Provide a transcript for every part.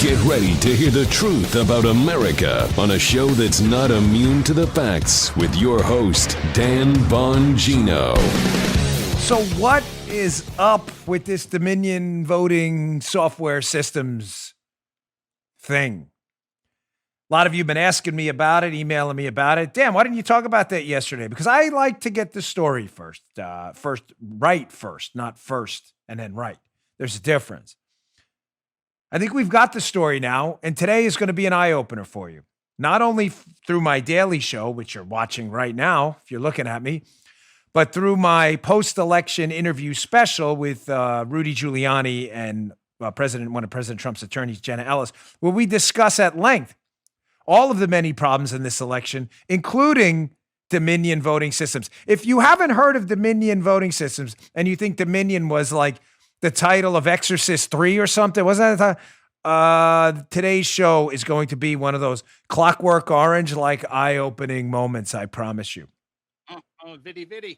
Get ready to hear the truth about America on a show that's not immune to the facts with your host, Dan Bongino. So what is up with this Dominion voting software systems thing? A lot of you have been asking me about it, emailing me about it. Dan, why didn't you talk about that yesterday? Because I like to get the story first, not first and then right. There's a difference. I think we've got the story now, and today is going to be an eye-opener for you. Not only through my daily show, which you're watching right now, if you're looking at me, but through my post-election interview special with Rudy Giuliani and one of President Trump's attorneys, Jenna Ellis, where we discuss at length all of the many problems in this election, including Dominion voting systems. If you haven't heard of Dominion voting systems and you think Dominion was like the title of Exorcist 3 or something, wasn't that today's show is going to be one of those Clockwork Orange-like eye-opening moments, I promise you. Viddy.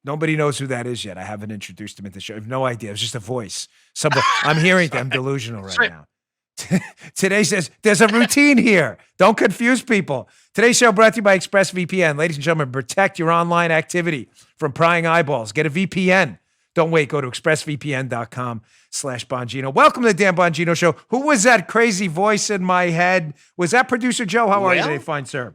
Nobody knows who that is yet. I haven't introduced him at the show. I have no idea. It was just a voice. I'm hearing them delusional right now. Today says there's a routine here. Don't confuse people. Today's show brought to you by ExpressVPN. Ladies and gentlemen, protect your online activity from prying eyeballs. Get a VPN. Don't wait. Go to expressvpn.com/Bongino. Welcome to the Dan Bongino Show. Who was that crazy voice in my head? Was that producer Joe? How are you today, fine sir?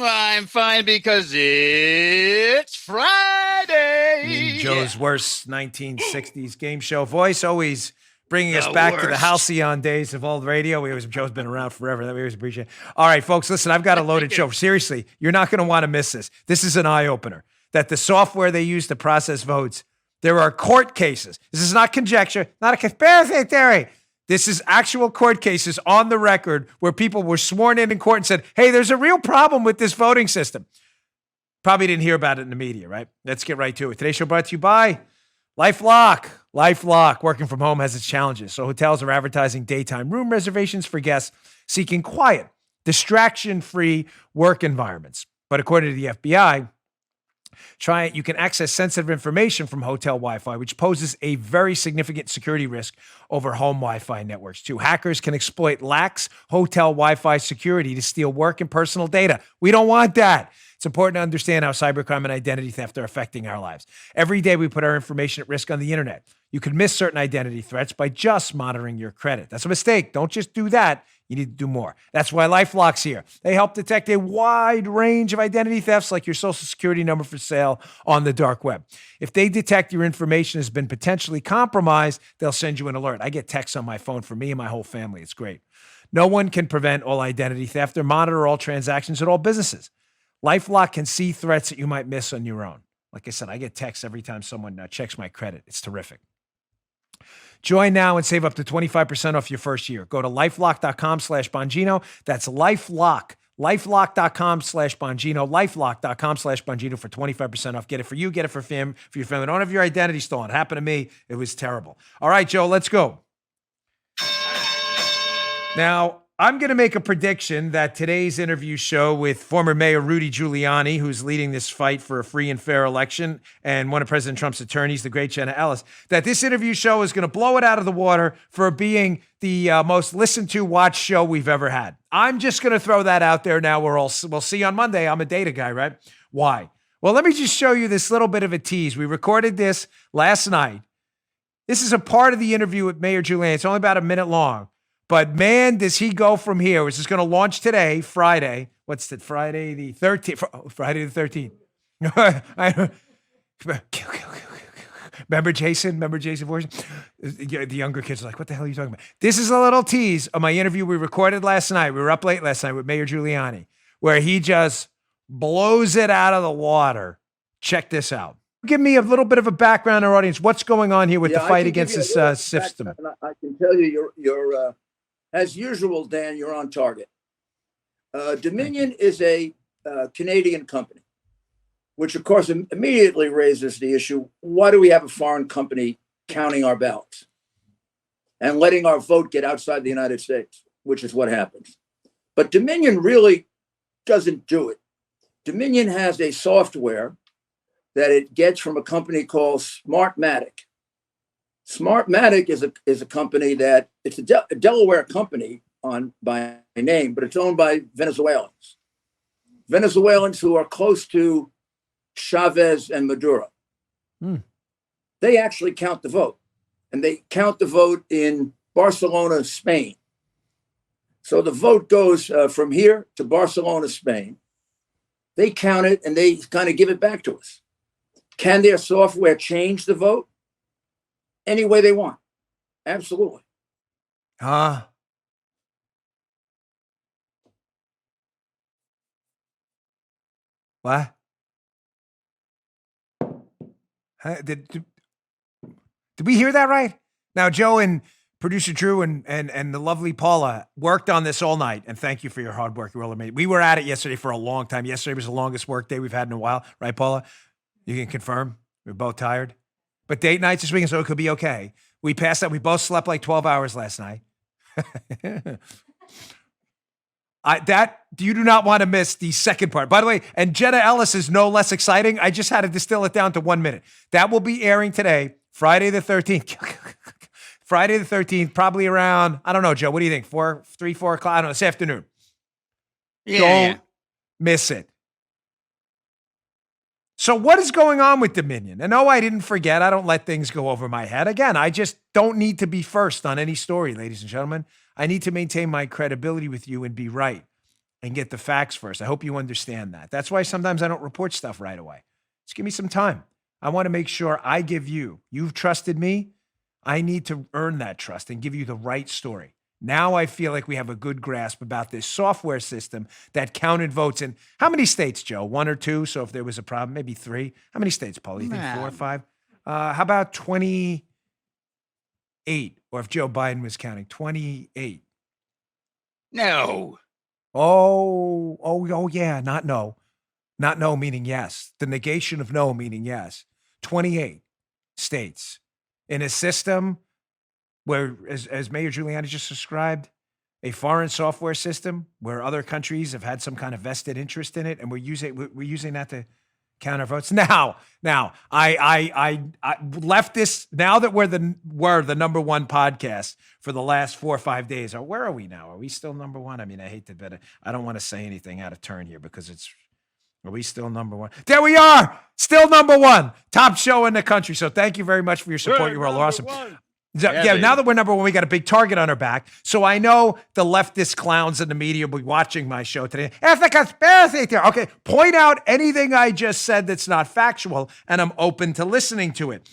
I'm fine because it's Friday. Joe's worst 1960s game show voice, always bringing us back to the halcyon days of old radio. Joe's been around forever. That we always appreciate it. All right, folks, listen, I've got a loaded show. Seriously, you're not going to want to miss this. This is an eye-opener. That the software they use to process votes, there are court cases. This is not conjecture, not a conspiracy theory. This is actual court cases on the record where people were sworn in court and said, hey, there's a real problem with this voting system. Probably didn't hear about it in the media, right? Let's get right to it. Today's show brought to you by LifeLock. LifeLock, working from home has its challenges. So hotels are advertising daytime room reservations for guests seeking quiet, distraction-free work environments. But according to the FBI, you can access sensitive information from hotel Wi-Fi, which poses a very significant security risk over home Wi-Fi networks, too. Hackers can exploit lax hotel Wi-Fi security to steal work and personal data. We don't want that. It's important to understand how cybercrime and identity theft are affecting our lives. Every day we put our information at risk on the internet. You could miss certain identity threats by just monitoring your credit. That's a mistake. Don't just do that. You need to do more. That's why LifeLock's here. They help detect a wide range of identity thefts like your social security number for sale on the dark web. If they detect your information has been potentially compromised, they'll send you an alert. I get texts on my phone for me and my whole family. It's great. No one can prevent all identity theft or monitor all transactions at all businesses. LifeLock can see threats that you might miss on your own. Like I said, I get texts every time someone checks my credit. It's terrific. Join now and save up to 25% off your first year. Go to LifeLock.com/Bongino. That's LifeLock. LifeLock.com/Bongino. LifeLock.com/Bongino for 25% off. Get it for you. Get it for your family. Don't have your identity stolen. It happened to me. It was terrible. All right, Joe, let's go. Now, I'm going to make a prediction that today's interview show with former Mayor Rudy Giuliani, who's leading this fight for a free and fair election, and one of President Trump's attorneys, the great Jenna Ellis, that this interview show is going to blow it out of the water for being the most listened to, watched show we've ever had. I'm just going to throw that out there now. We'll see on Monday. I'm a data guy, right? Why? Well, let me just show you this little bit of a tease. We recorded this last night. This is a part of the interview with Mayor Giuliani. It's only about a minute long. But man, does he go from here. This is going to launch today, Friday. What's it? Friday the 13th. Friday the 13th. Remember Jason? Voorhees? The younger kids are like, what the hell are you talking about? This is a little tease of my interview we recorded last night. We were up late last night with Mayor Giuliani, where he just blows it out of the water. Check this out. Give me a little bit of a background in our audience. What's going on here with the fight against this system? I can tell you, you're as usual, Dan, you're on target. Dominion is a Canadian company, which of course immediately raises the issue, why do we have a foreign company counting our ballots and letting our vote get outside the United States, which is what happens. But Dominion really doesn't do it. Dominion has a software that it gets from a company called Smartmatic. Smartmatic is a company that it's a Delaware company by name, but it's owned by Venezuelans. Venezuelans who are close to Chavez and Maduro. They actually count the vote, and they count the vote in Barcelona, Spain. So the vote goes from here to Barcelona, Spain. They count it and they kind of give it back to us. Can their software change the vote? Any way they want. Absolutely. What? Did we hear that right? Now, Joe and producer Drew and the lovely Paula worked on this all night, and thank you for your hard work. We were at it yesterday for a long time. Yesterday was the longest work day we've had in a while, right, Paula? You can confirm we're both tired, but date nights this weekend, so it could be okay. We passed that. We both slept like 12 hours last night. You do not want to miss the second part. By the way, and Jenna Ellis is no less exciting. I just had to distill it down to 1 minute. That will be airing today, Friday the 13th. Friday the 13th, probably around, I don't know, Joe, what do you think? 4 o'clock? I don't know, this afternoon. Don't miss it. So what is going on with Dominion? And no, I didn't forget. I don't let things go over my head. Again, I just don't need to be first on any story, ladies and gentlemen. I need to maintain my credibility with you and be right and get the facts first. I hope you understand that. That's why sometimes I don't report stuff right away. Just give me some time. I want to make sure I give you've trusted me. I need to earn that trust and give you the right story. Now I feel like we have a good grasp about this software system that counted votes in how many states, Joe? 1 or 2? So if there was a problem, maybe 3. How many states, Paul? You think 4 or 5? How about 28? Or if Joe Biden was counting, 28. No. Oh, yeah, not no. Not no meaning yes. The negation of no meaning yes. 28 states in a system where, as Mayor Giuliani just described, a foreign software system where other countries have had some kind of vested interest in it, and we're using that to count our votes. Now, I left this. Now that we're the number one podcast for the last 4 or 5 days. Or where are we now? Are we still number one? I mean, I hate to bet it. I don't want to say anything out of turn here because are we still number one? There we are, still number one, top show in the country. So thank you very much for your support. You were all awesome. Yeah, now that we're number one, we got a big target on our back. So I know the leftist clowns in the media will be watching my show today. It's a conspiracy theory. Okay, point out anything I just said that's not factual, and I'm open to listening to it.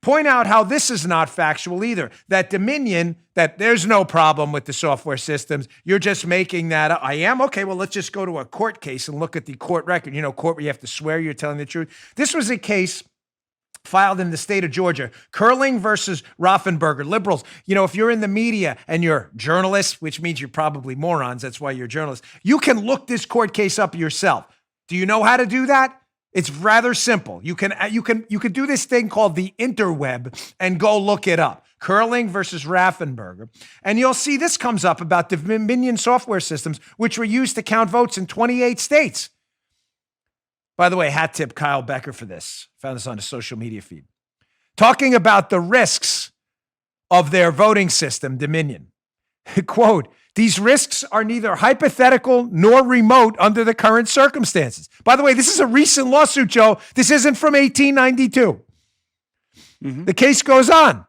Point out how this is not factual either. That Dominion, that there's no problem with the software systems. You're just making that up. I am? Okay, well, let's just go to a court case and look at the court record. You know, court where you have to swear you're telling the truth. This was a case filed in the state of Georgia, Curling versus Raffensperger, liberals. You know, if you're in the media and you're journalists, which means you're probably morons, that's why you're journalists, you can look this court case up yourself. Do you know how to do that? It's rather simple. You can do this thing called the interweb and go look it up. Curling versus Raffensperger. And you'll see this comes up about Dominion software systems, which were used to count votes in 28 states. By the way, hat tip Kyle Becker for this. Found this on his social media feed. Talking about the risks of their voting system, Dominion. Quote, these risks are neither hypothetical nor remote under the current circumstances. By the way, this is a recent lawsuit, Joe. This isn't from 1892. Mm-hmm. The case goes on.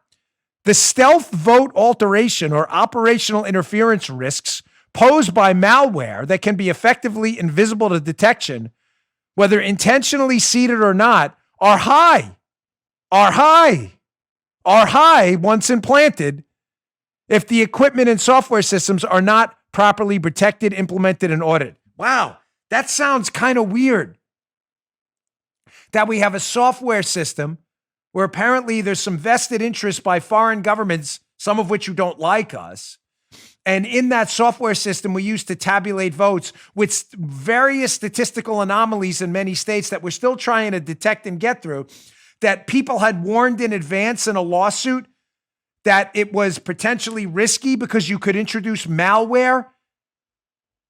The stealth vote alteration or operational interference risks posed by malware that can be effectively invisible to detection, whether intentionally seeded or not, are high once implanted if the equipment and software systems are not properly protected, implemented, and audited. Wow, that sounds kind of weird. That we have a software system where apparently there's some vested interest by foreign governments, some of which who don't like us. And in that software system, we used to tabulate votes with various statistical anomalies in many states that we're still trying to detect and get through, that people had warned in advance in a lawsuit that it was potentially risky because you could introduce malware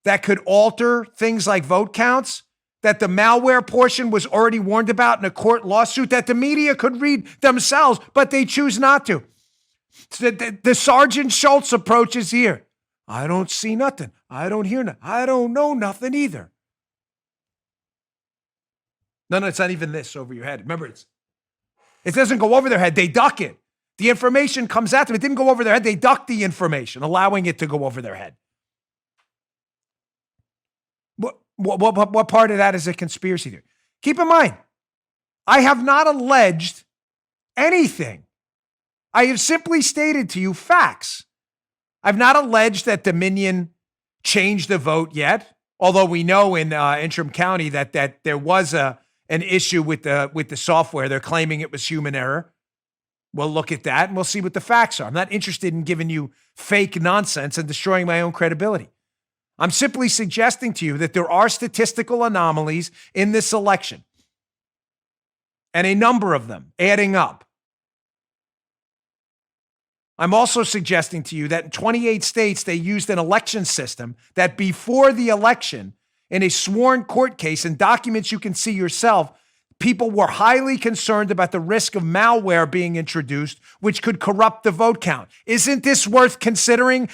that could alter things like vote counts, that the malware portion was already warned about in a court lawsuit that the media could read themselves, but they choose not to. So the Sergeant Schultz approach is here. I don't see nothing. I don't hear nothing. I don't know nothing either. No, it's not even this over your head. Remember, it doesn't go over their head. They duck it. The information comes at them. It didn't go over their head. They duck the information, allowing it to go over their head. What part of that is a conspiracy theory? Keep in mind, I have not alleged anything. I have simply stated to you facts. I've not alleged that Dominion changed the vote yet, although we know in Antrim County that there was an issue with the software. They're claiming it was human error. We'll look at that and we'll see what the facts are. I'm not interested in giving you fake nonsense and destroying my own credibility. I'm simply suggesting to you that there are statistical anomalies in this election, and a number of them adding up. I'm also suggesting to you that in 28 states, they used an election system that before the election, in a sworn court case and documents you can see yourself, people were highly concerned about the risk of malware being introduced, which could corrupt the vote count. Isn't this worth considering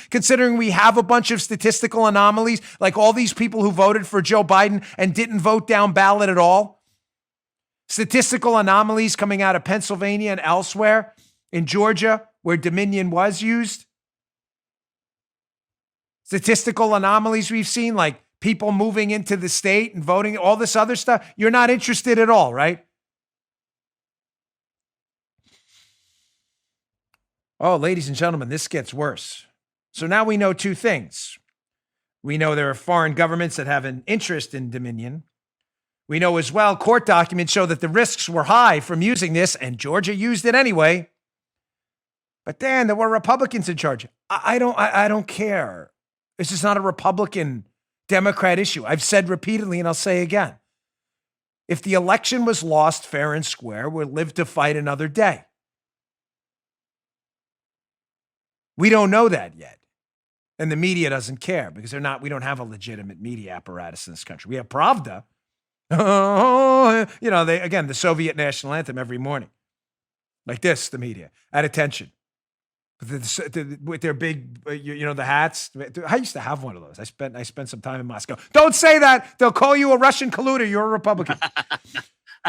we have a bunch of statistical anomalies, like all these people who voted for Joe Biden and didn't vote down ballot at all? Statistical anomalies coming out of Pennsylvania and elsewhere, in Georgia, where Dominion was used. Statistical anomalies we've seen, like people moving into the state and voting, all this other stuff. You're not interested at all, right? Oh, ladies and gentlemen, this gets worse. So now we know two things. We know there are foreign governments that have an interest in Dominion. We know as well court documents show that the risks were high from using this, and Georgia used it anyway. But then there were Republicans in charge. I don't care. This is not a Republican Democrat issue. I've said repeatedly, and I'll say again, if the election was lost fair and square, we'll live to fight another day. We don't know that yet. And the media doesn't care because we don't have a legitimate media apparatus in this country. We have Pravda. The Soviet national anthem every morning. Like this, the media, at attention. With their big, the hats. I used to have one of those. I spent some time in Moscow. Don't say that. They'll call you a Russian colluder. You're a Republican.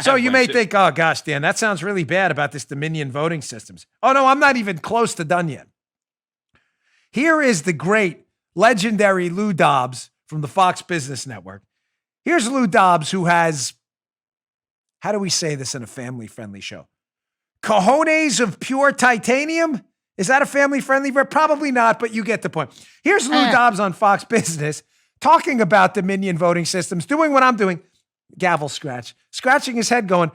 So you may think, oh gosh, Dan, that sounds really bad about this Dominion voting systems. Oh no, I'm not even close to done yet. Here is the great, legendary Lou Dobbs from the Fox Business Network. Here's Lou Dobbs, who has, how do we say this in a family-friendly show? Cojones of pure titanium? Is that a family-friendly word? Probably not, but you get the point. Here's Lou Dobbs on Fox Business talking about Dominion voting systems, doing what I'm doing, gavel scratch, scratching his head going,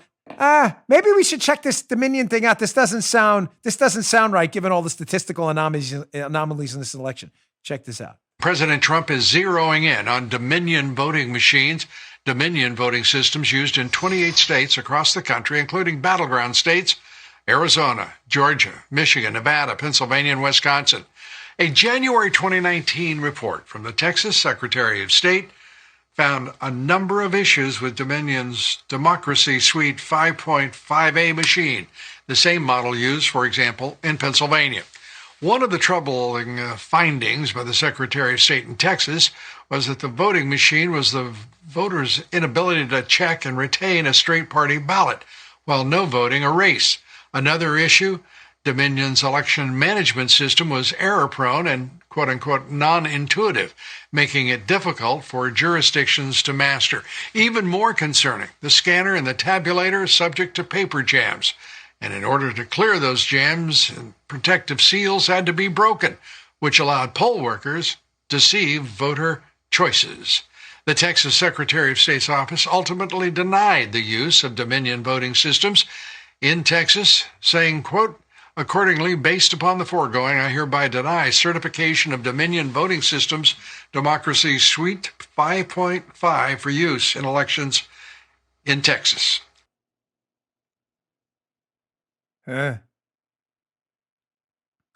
maybe we should check this Dominion thing out. This doesn't sound right given all the statistical anomalies in this election. Check this out. President Trump is zeroing in on Dominion voting machines, Dominion voting systems used in 28 states across the country, including battleground states, Arizona, Georgia, Michigan, Nevada, Pennsylvania, and Wisconsin. A January 2019 report from the Texas Secretary of State found a number of issues with Dominion's Democracy Suite 5.5A machine, the same model used, for example, in Pennsylvania. One of the troubling findings by the Secretary of State in Texas was that the voting machine was the voters' inability to check and retain a straight party ballot while no voting a race. Another issue, Dominion's election management system was error-prone and quote-unquote non-intuitive, making it difficult for jurisdictions to master. Even more concerning, the scanner and the tabulator are subject to paper jams. And in order to clear those jams, protective seals had to be broken, which allowed poll workers to see voter choices. The Texas Secretary of State's office ultimately denied the use of Dominion voting systems in Texas, saying, quote, accordingly, based upon the foregoing, I hereby deny certification of Dominion voting systems, Democracy Suite 5.5 for use in elections in Texas.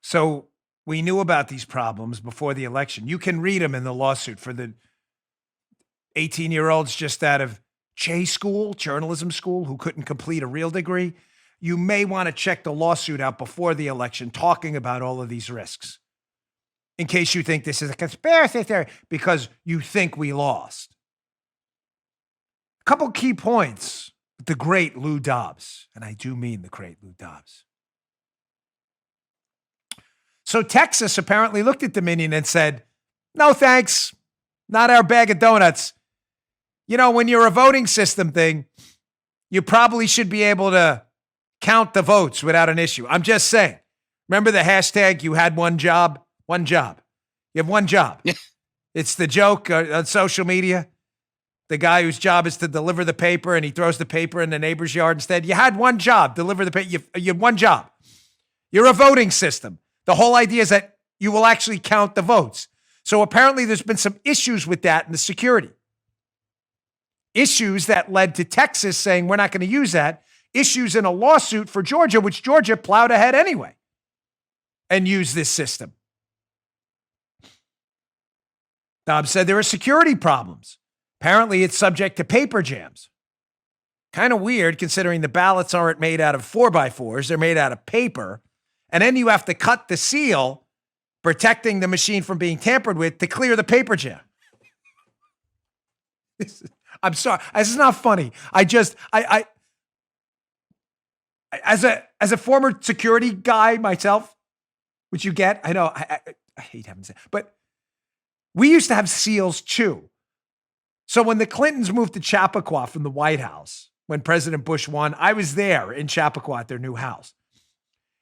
So we knew about these problems before the election. You can read them in the lawsuit for the 18-year-olds just out of J school, journalism school, who couldn't complete a real degree, you may want to check the lawsuit out before the election, talking about all of these risks, in case you think this is a conspiracy theory, because you think we lost. A couple key points with the great Lou Dobbs, and I do mean the great Lou Dobbs. So Texas apparently looked at Dominion and said, no thanks, not our bag of donuts. You know, when you're a voting system thing, you probably should be able to count the votes without an issue. I'm just saying. Remember the hashtag, you had one job? One job. You have one job. It's the joke on social media. The guy whose job is to deliver the paper and he throws the paper in the neighbor's yard instead. You had one job, deliver the paper. You have one job. You're a voting system. The whole idea is that you will actually count the votes. So apparently there's been some issues with that in the security. Issues that led to Texas saying we're not going to use that. Issues in a lawsuit for Georgia, which Georgia plowed ahead anyway and used this system. Dobbs said there are security problems. Apparently it's subject to paper jams. Kind of weird considering the ballots aren't made out of 4x4s. They're made out of paper. And then you have to cut the seal, protecting the machine from being tampered with, to clear the paper jam. I'm sorry. This is not funny. As a former security guy myself, which you get, I know, I hate having to say, but we used to have seals too. So when the Clintons moved to Chappaqua from the White House, when President Bush won, I was there in Chappaqua at their new house.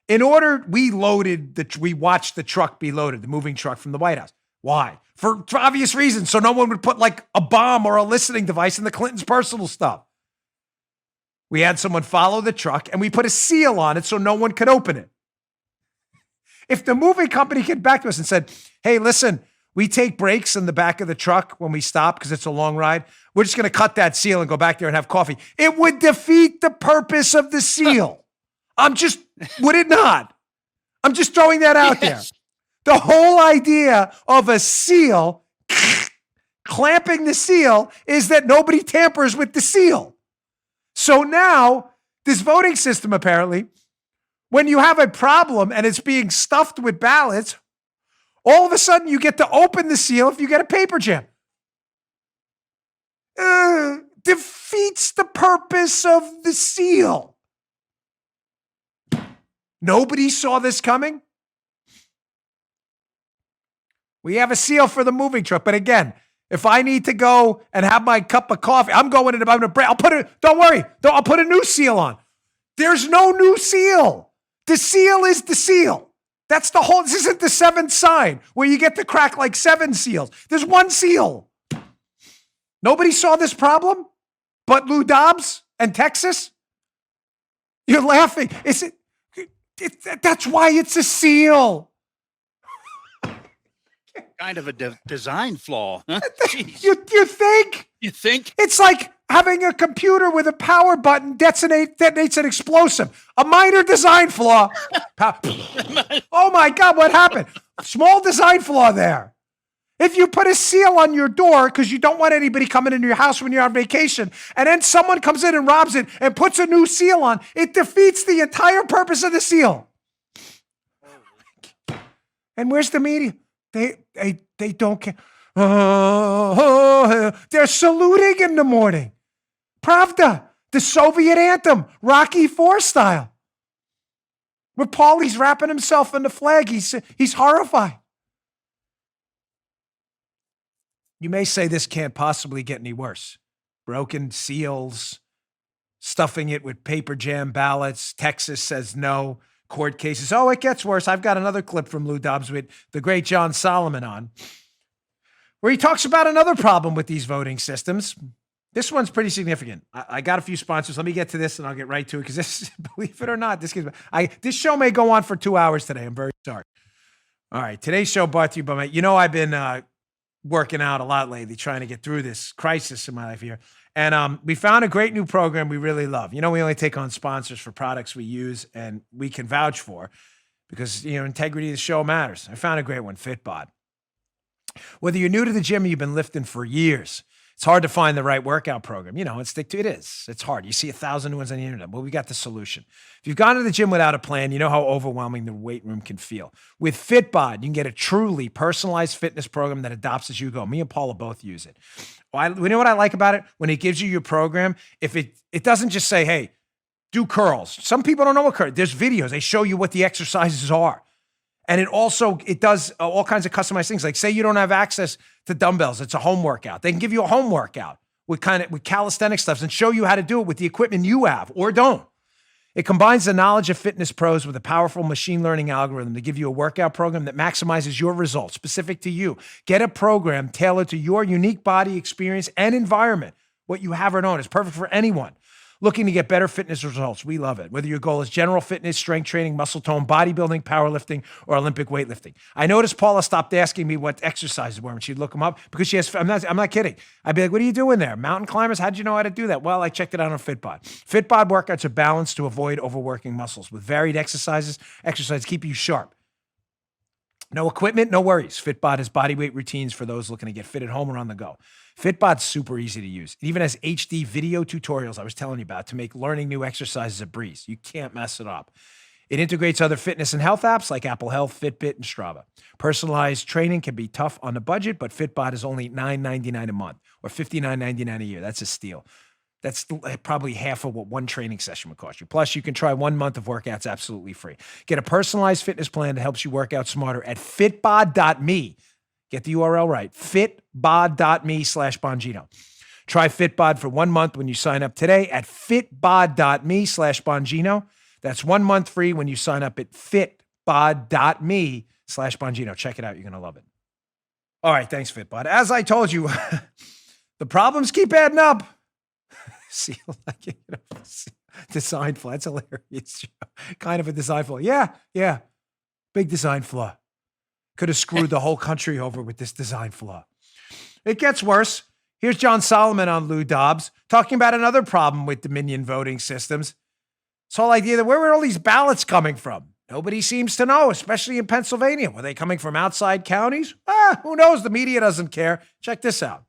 In order, we watched the truck be loaded, the moving truck from the White House. Why? For obvious reasons. So no one would put like a bomb or a listening device in the Clintons' personal stuff. We had someone follow the truck and we put a seal on it so no one could open it. If the moving company came back to us and said, hey, listen, we take breaks in the back of the truck when we stop because it's a long ride, we're just going to cut that seal and go back there and have coffee, it would defeat the purpose of the seal. Would it not? I'm just throwing that out there. The whole idea of a seal, clamping the seal, is that nobody tampers with the seal. So now, this voting system, apparently, when you have a problem and it's being stuffed with ballots, all of a sudden you get to open the seal if you get a paper jam. Defeats the purpose of the seal. Nobody saw this coming. We have a seal for the moving truck. But again, if I need to go and have my cup of coffee, I'm going in about a break. Don't worry. I'll put a new seal on. There's no new seal. The seal is the seal. That's the whole, this isn't the seventh sign where you get to crack like 7 seals. There's one seal. Nobody saw this problem but Lou Dobbs and Texas? You're laughing. That's why it's a seal. Kind of a design flaw. Huh? You think? You think? It's like having a computer with a power button detonates an explosive. A minor design flaw. Oh my God, what happened? Small design flaw there. If you put a seal on your door because you don't want anybody coming into your house when you're on vacation, and then someone comes in and robs it and puts a new seal on, it defeats the entire purpose of the seal. And where's the media? They don't care. They're saluting in the morning. Pravda, the Soviet anthem, Rocky IV style. Where Paulie's wrapping himself in the flag. He's horrified. You may say this can't possibly get any worse. Broken seals, stuffing it with paper jam ballots. Texas says no. Court cases. Oh, it gets worse. I've got another clip from Lou Dobbs with the great John Solomon on, where he talks about another problem with these voting systems. This one's pretty significant. I got a few sponsors. Let me get to this and I'll get right to it because this, believe it or not, this show may go on for 2 hours today. I'm very sorry. All right. Today's show brought to you by I've been working out a lot lately, trying to get through this crisis in my life here. And we found a great new program we really love. We only take on sponsors for products we use and we can vouch for because, integrity of the show matters. I found a great one, Fitbod. Whether you're new to the gym or you've been lifting for years, It's hard to find the right workout program. And stick to it is. It's hard. You see 1,000 new ones on the internet. Well, we got the solution. If you've gone to the gym without a plan, you know how overwhelming the weight room can feel. With Fitbod, you can get a truly personalized fitness program that adopts as you go. Me and Paula both use it. You know what I like about it? When it gives you your program, if it doesn't just say, hey, do curls. Some people don't know what curls. There's videos. They show you what the exercises are. And it does all kinds of customized things. Like say you don't have access to dumbbells. It's a home workout. They can give you a home workout with calisthenic stuff and show you how to do it with the equipment you have or don't. It combines the knowledge of fitness pros with a powerful machine learning algorithm to give you a workout program that maximizes your results specific to you. Get a program tailored to your unique body experience and environment. What you have or don't is perfect for anyone looking to get better fitness results. We love it. Whether your goal is general fitness, strength training, muscle tone, bodybuilding, powerlifting, or Olympic weightlifting. I noticed Paula stopped asking me what exercises were when she'd look them up because she has, I'm not kidding. I'd be like, what are you doing there? Mountain climbers? How'd you know how to do that? Well, I checked it out on Fitbod. Fitbod workouts are balanced to avoid overworking muscles. With varied exercises keep you sharp. No equipment, no worries. Fitbod has bodyweight routines for those looking to get fit at home or on the go. Fitbod's super easy to use. It even has HD video tutorials I was telling you about to make learning new exercises a breeze. You can't mess it up. It integrates other fitness and health apps like Apple Health, Fitbit, and Strava. Personalized training can be tough on the budget, but Fitbod is only $9.99 a month or $59.99 a year. That's a steal. That's probably half of what one training session would cost you. Plus, you can try 1 month of workouts absolutely free. Get a personalized fitness plan that helps you work out smarter at fitbod.me. Get the URL right, fitbod.me/Bongino. Try Fitbod for 1 month when you sign up today at fitbod.me/Bongino. That's 1 month free when you sign up at fitbod.me/Bongino. Check it out. You're going to love it. All right. Thanks, Fitbod. As I told you, the problems keep adding up. See, like, design flaw. That's hilarious. Kind of a design flaw. Yeah. Big design flaw. Could have screwed the whole country over with this design flaw. It gets worse. Here's John Solomon on Lou Dobbs talking about another problem with Dominion voting systems. This whole idea that where were all these ballots coming from? Nobody seems to know, especially in Pennsylvania. Were they coming from outside counties? Who knows? The media doesn't care. Check this out.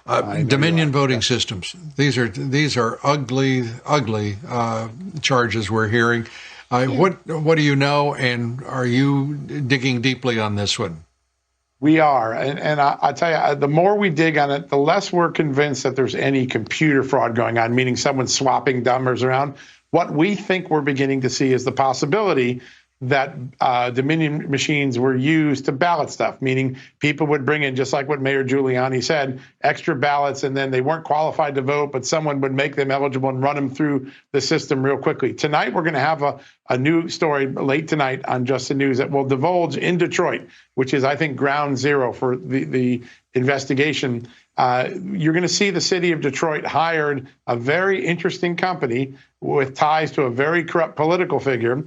Dominion voting systems. These are ugly charges we're hearing. What do you know, and are you digging deeply on this one? We are, and I tell you, the more we dig on it, the less we're convinced that there's any computer fraud going on, meaning someone swapping numbers around. What we think we're beginning to see is the possibility that Dominion machines were used to ballot stuff, meaning people would bring in, just like what Mayor Giuliani said, extra ballots, and then they weren't qualified to vote, but someone would make them eligible and run them through the system real quickly. Tonight, we're going to have a new story late tonight on Just the News that will divulge in Detroit, which is, I think, ground zero for the investigation. You're going to see the city of Detroit hired a very interesting company with ties to a very corrupt political figure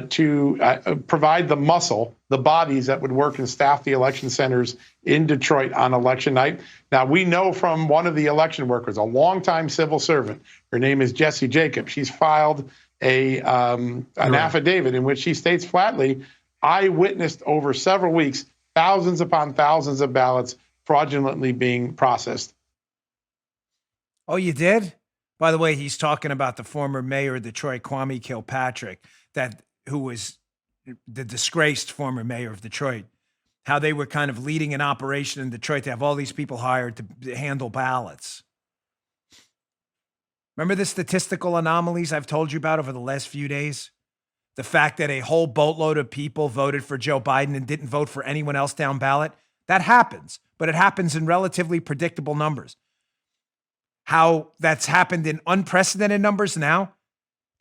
to provide the muscle, the bodies that would work and staff the election centers in Detroit on election night. Now, we know from one of the election workers, a longtime civil servant, her name is Jessie Jacobs. She's filed an affidavit in which she states flatly, I witnessed over several weeks thousands upon thousands of ballots fraudulently being processed. Oh, you did? By the way, he's talking about the former mayor of Detroit, Kwame Kilpatrick, who was the disgraced former mayor of Detroit, how they were kind of leading an operation in Detroit to have all these people hired to handle ballots. Remember the statistical anomalies I've told you about over the last few days? The fact that a whole boatload of people voted for Joe Biden and didn't vote for anyone else down ballot? That happens, but it happens in relatively predictable numbers. How that's happened in unprecedented numbers now.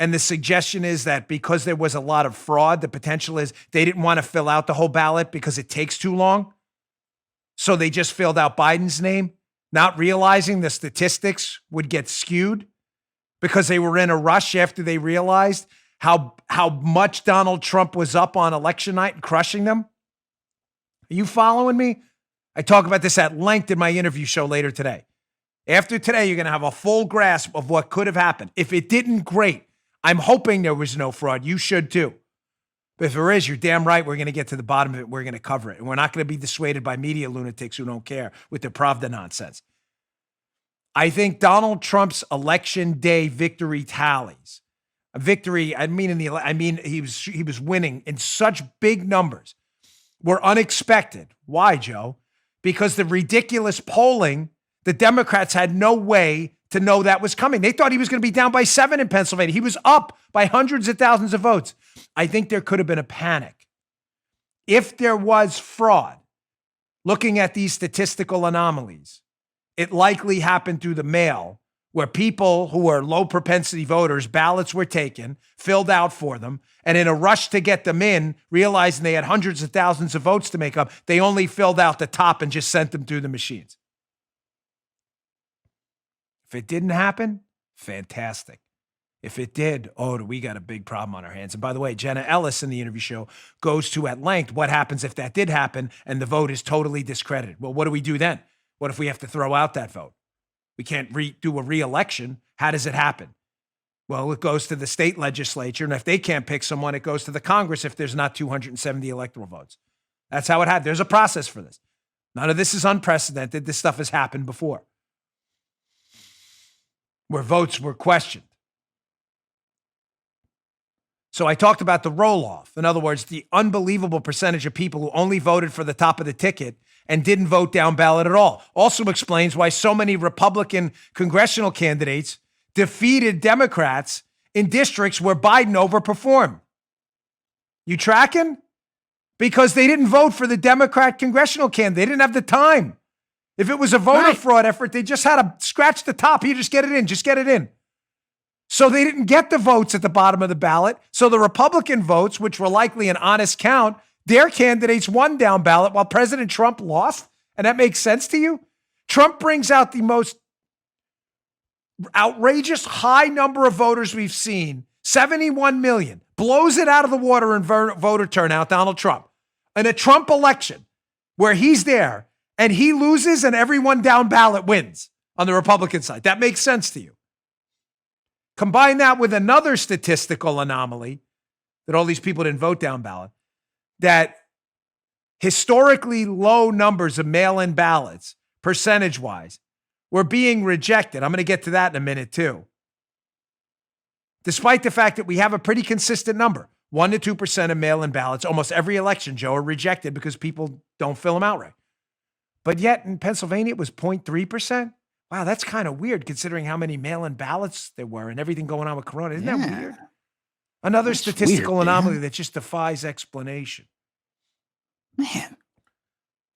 And the suggestion is that because there was a lot of fraud, the potential is they didn't want to fill out the whole ballot because it takes too long. So they just filled out Biden's name, not realizing the statistics would get skewed because they were in a rush after they realized how much Donald Trump was up on election night and crushing them. Are you following me? I talk about this at length in my interview show later today. After today, you're going to have a full grasp of what could have happened. If it didn't, great. I'm hoping there was no fraud. You should too. But if there is, you're damn right. We're going to get to the bottom of it. We're going to cover it. And we're not going to be dissuaded by media lunatics who don't care with their Pravda nonsense. I think Donald Trump's election day victory tallies, a victory, he was winning in such big numbers, were unexpected. Why, Joe? Because the ridiculous polling, the Democrats had no way to know that was coming. They thought he was going to be down by 7 in Pennsylvania. He was up by hundreds of thousands of votes. I think there could have been a panic. If there was fraud, looking at these statistical anomalies, it likely happened through the mail, where people who were low propensity voters, ballots were taken, filled out for them, and in a rush to get them in, realizing they had hundreds of thousands of votes to make up, they only filled out the top and just sent them through the machines. If it didn't happen, fantastic. If it did, we got a big problem on our hands. And by the way, Jenna Ellis in the interview show goes to at length what happens if that did happen and the vote is totally discredited. Well, what do we do then? What if we have to throw out that vote? We can't do a re-election. How does it happen? Well, it goes to the state legislature, and if they can't pick someone, it goes to the Congress if there's not 270 electoral votes. That's how it happened. There's a process for this. None of this is unprecedented. This stuff has happened before, where votes were questioned. So I talked about the roll-off. In other words, the unbelievable percentage of people who only voted for the top of the ticket and didn't vote down ballot at all. Also explains why so many Republican congressional candidates defeated Democrats in districts where Biden overperformed. You tracking? Because they didn't vote for the Democrat congressional candidate. They didn't have the time. If it was a voter fraud effort, they just had to scratch the top. You just get it in. Just get it in. So they didn't get the votes at the bottom of the ballot. So the Republican votes, which were likely an honest count, their candidates won down ballot while President Trump lost. And that makes sense to you? Trump brings out the most outrageous high number of voters we've seen, 71 million, blows it out of the water in voter turnout, Donald Trump. In a Trump election where he's there and he loses and everyone down ballot wins on the Republican side. That makes sense to you. Combine that with another statistical anomaly that all these people didn't vote down ballot, that historically low numbers of mail-in ballots, percentage-wise, were being rejected. I'm going to get to that in a minute, too. Despite the fact that we have a pretty consistent number, 1% to 2% of mail-in ballots, almost every election, Joe, are rejected because people don't fill them out right. But yet in Pennsylvania, it was 0.3%. Wow, that's kind of weird considering how many mail-in ballots there were and everything going on with Corona. Isn't that weird? Another statistical anomaly that just defies explanation. Man.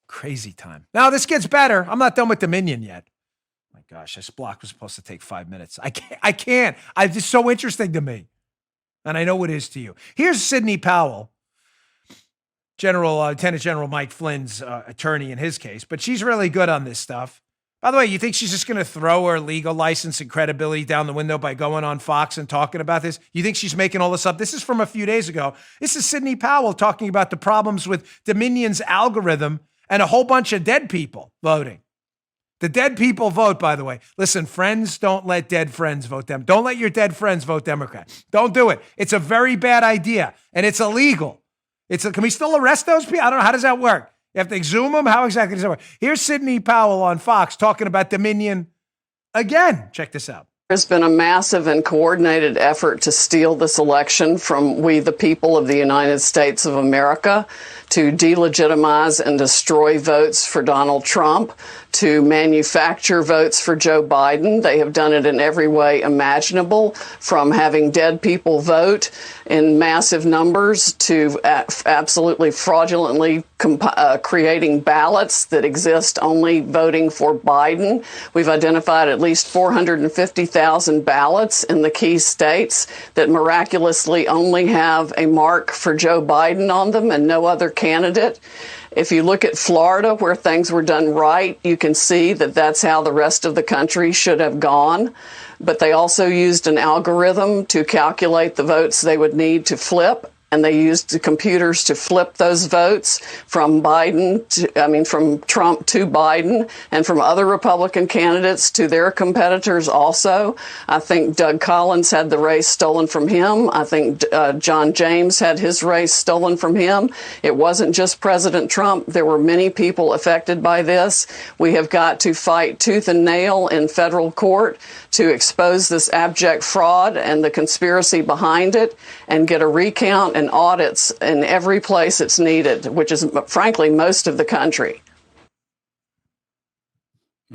Crazy time. Now, this gets better. I'm not done with Dominion yet. My gosh, this block was supposed to take 5 minutes. I can't. It's just so interesting to me. And I know it is to you. Here's Sidney Powell, Lieutenant General Mike Flynn's attorney in his case, but she's really good on this stuff. By the way, you think she's just going to throw her legal license and credibility down the window by going on Fox and talking about this? You think she's making all this up? This is from a few days ago. This is Sidney Powell talking about the problems with Dominion's algorithm and a whole bunch of dead people voting. The dead people vote, by the way. Listen, friends, don't let dead friends vote them. Don't let your dead friends vote Democrat. Don't do it. It's a very bad idea, and it's illegal. Can we still arrest those people? I don't know. How does that work? You have to exhume them? How exactly does that work? Here's Sidney Powell on Fox talking about Dominion again. Check this out. There's been a massive and coordinated effort to steal this election from we, the people of the United States of America, to delegitimize and destroy votes for Donald Trump, to manufacture votes for Joe Biden. They have done it in every way imaginable, from having dead people vote in massive numbers to absolutely fraudulently creating ballots that exist only voting for Biden. We've identified at least 450,000 ballots in the key states that miraculously only have a mark for Joe Biden on them and no other candidate. If you look at Florida, where things were done right, you can see that that's how the rest of the country should have gone. But they also used an algorithm to calculate the votes they would need to flip and they used the computers to flip those votes from Trump to Biden, and from other Republican candidates to their competitors also. I think Doug Collins had the race stolen from him. I think John James had his race stolen from him. It wasn't just President Trump. There were many people affected by this. We have got to fight tooth and nail in federal court to expose this abject fraud and the conspiracy behind it, and get a recount and audits in every place it's needed, which is, frankly, most of the country.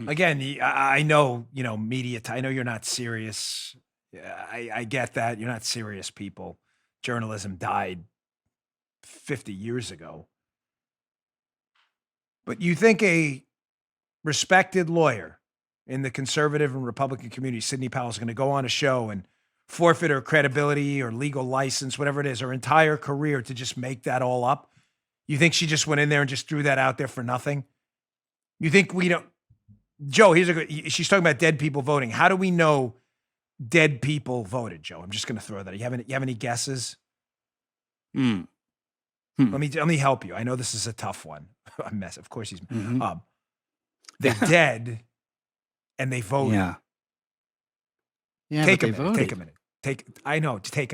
Again, I know, media, I know you're not serious. I get that. You're not serious people. Journalism died 50 years ago. But you think a respected lawyer in the conservative and Republican community, Sidney Powell, is going to go on a show and forfeit her credibility or legal license, whatever it is, her entire career to just make that all up? You think she just went in there and just threw that out there for nothing? You think we don't? Joe, she's talking about dead people voting. How do we know dead people voted, Joe? I'm just going to throw that. You have any guesses? Let me help you. I know this is a tough one. A mess. Of course he's. They're dead, and they voted. Yeah. Take a minute. Take a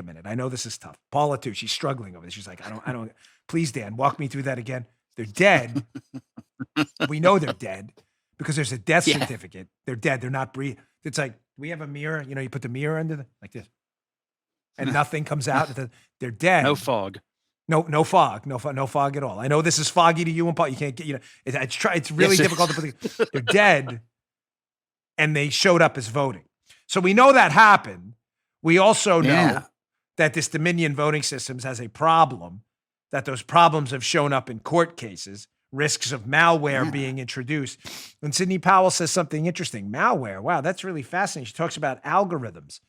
minute. I know this is tough. Paula too. She's struggling over this. She's like, I don't. Please, Dan, walk me through that again. They're dead. We know they're dead because there's a death certificate. They're dead. They're not breathing. It's like, we have a mirror. You put the mirror under like this, and nothing comes out. They're dead. No fog. No fog at all. I know this is foggy to you and Paul. You can't get, it's really difficult to put. They're dead, and they showed up as voting. So we know that happened. We also know that this Dominion voting systems has a problem, that those problems have shown up in court cases, risks of malware being introduced. And Sidney Powell says something interesting. Malware, wow, that's really fascinating. She talks about algorithms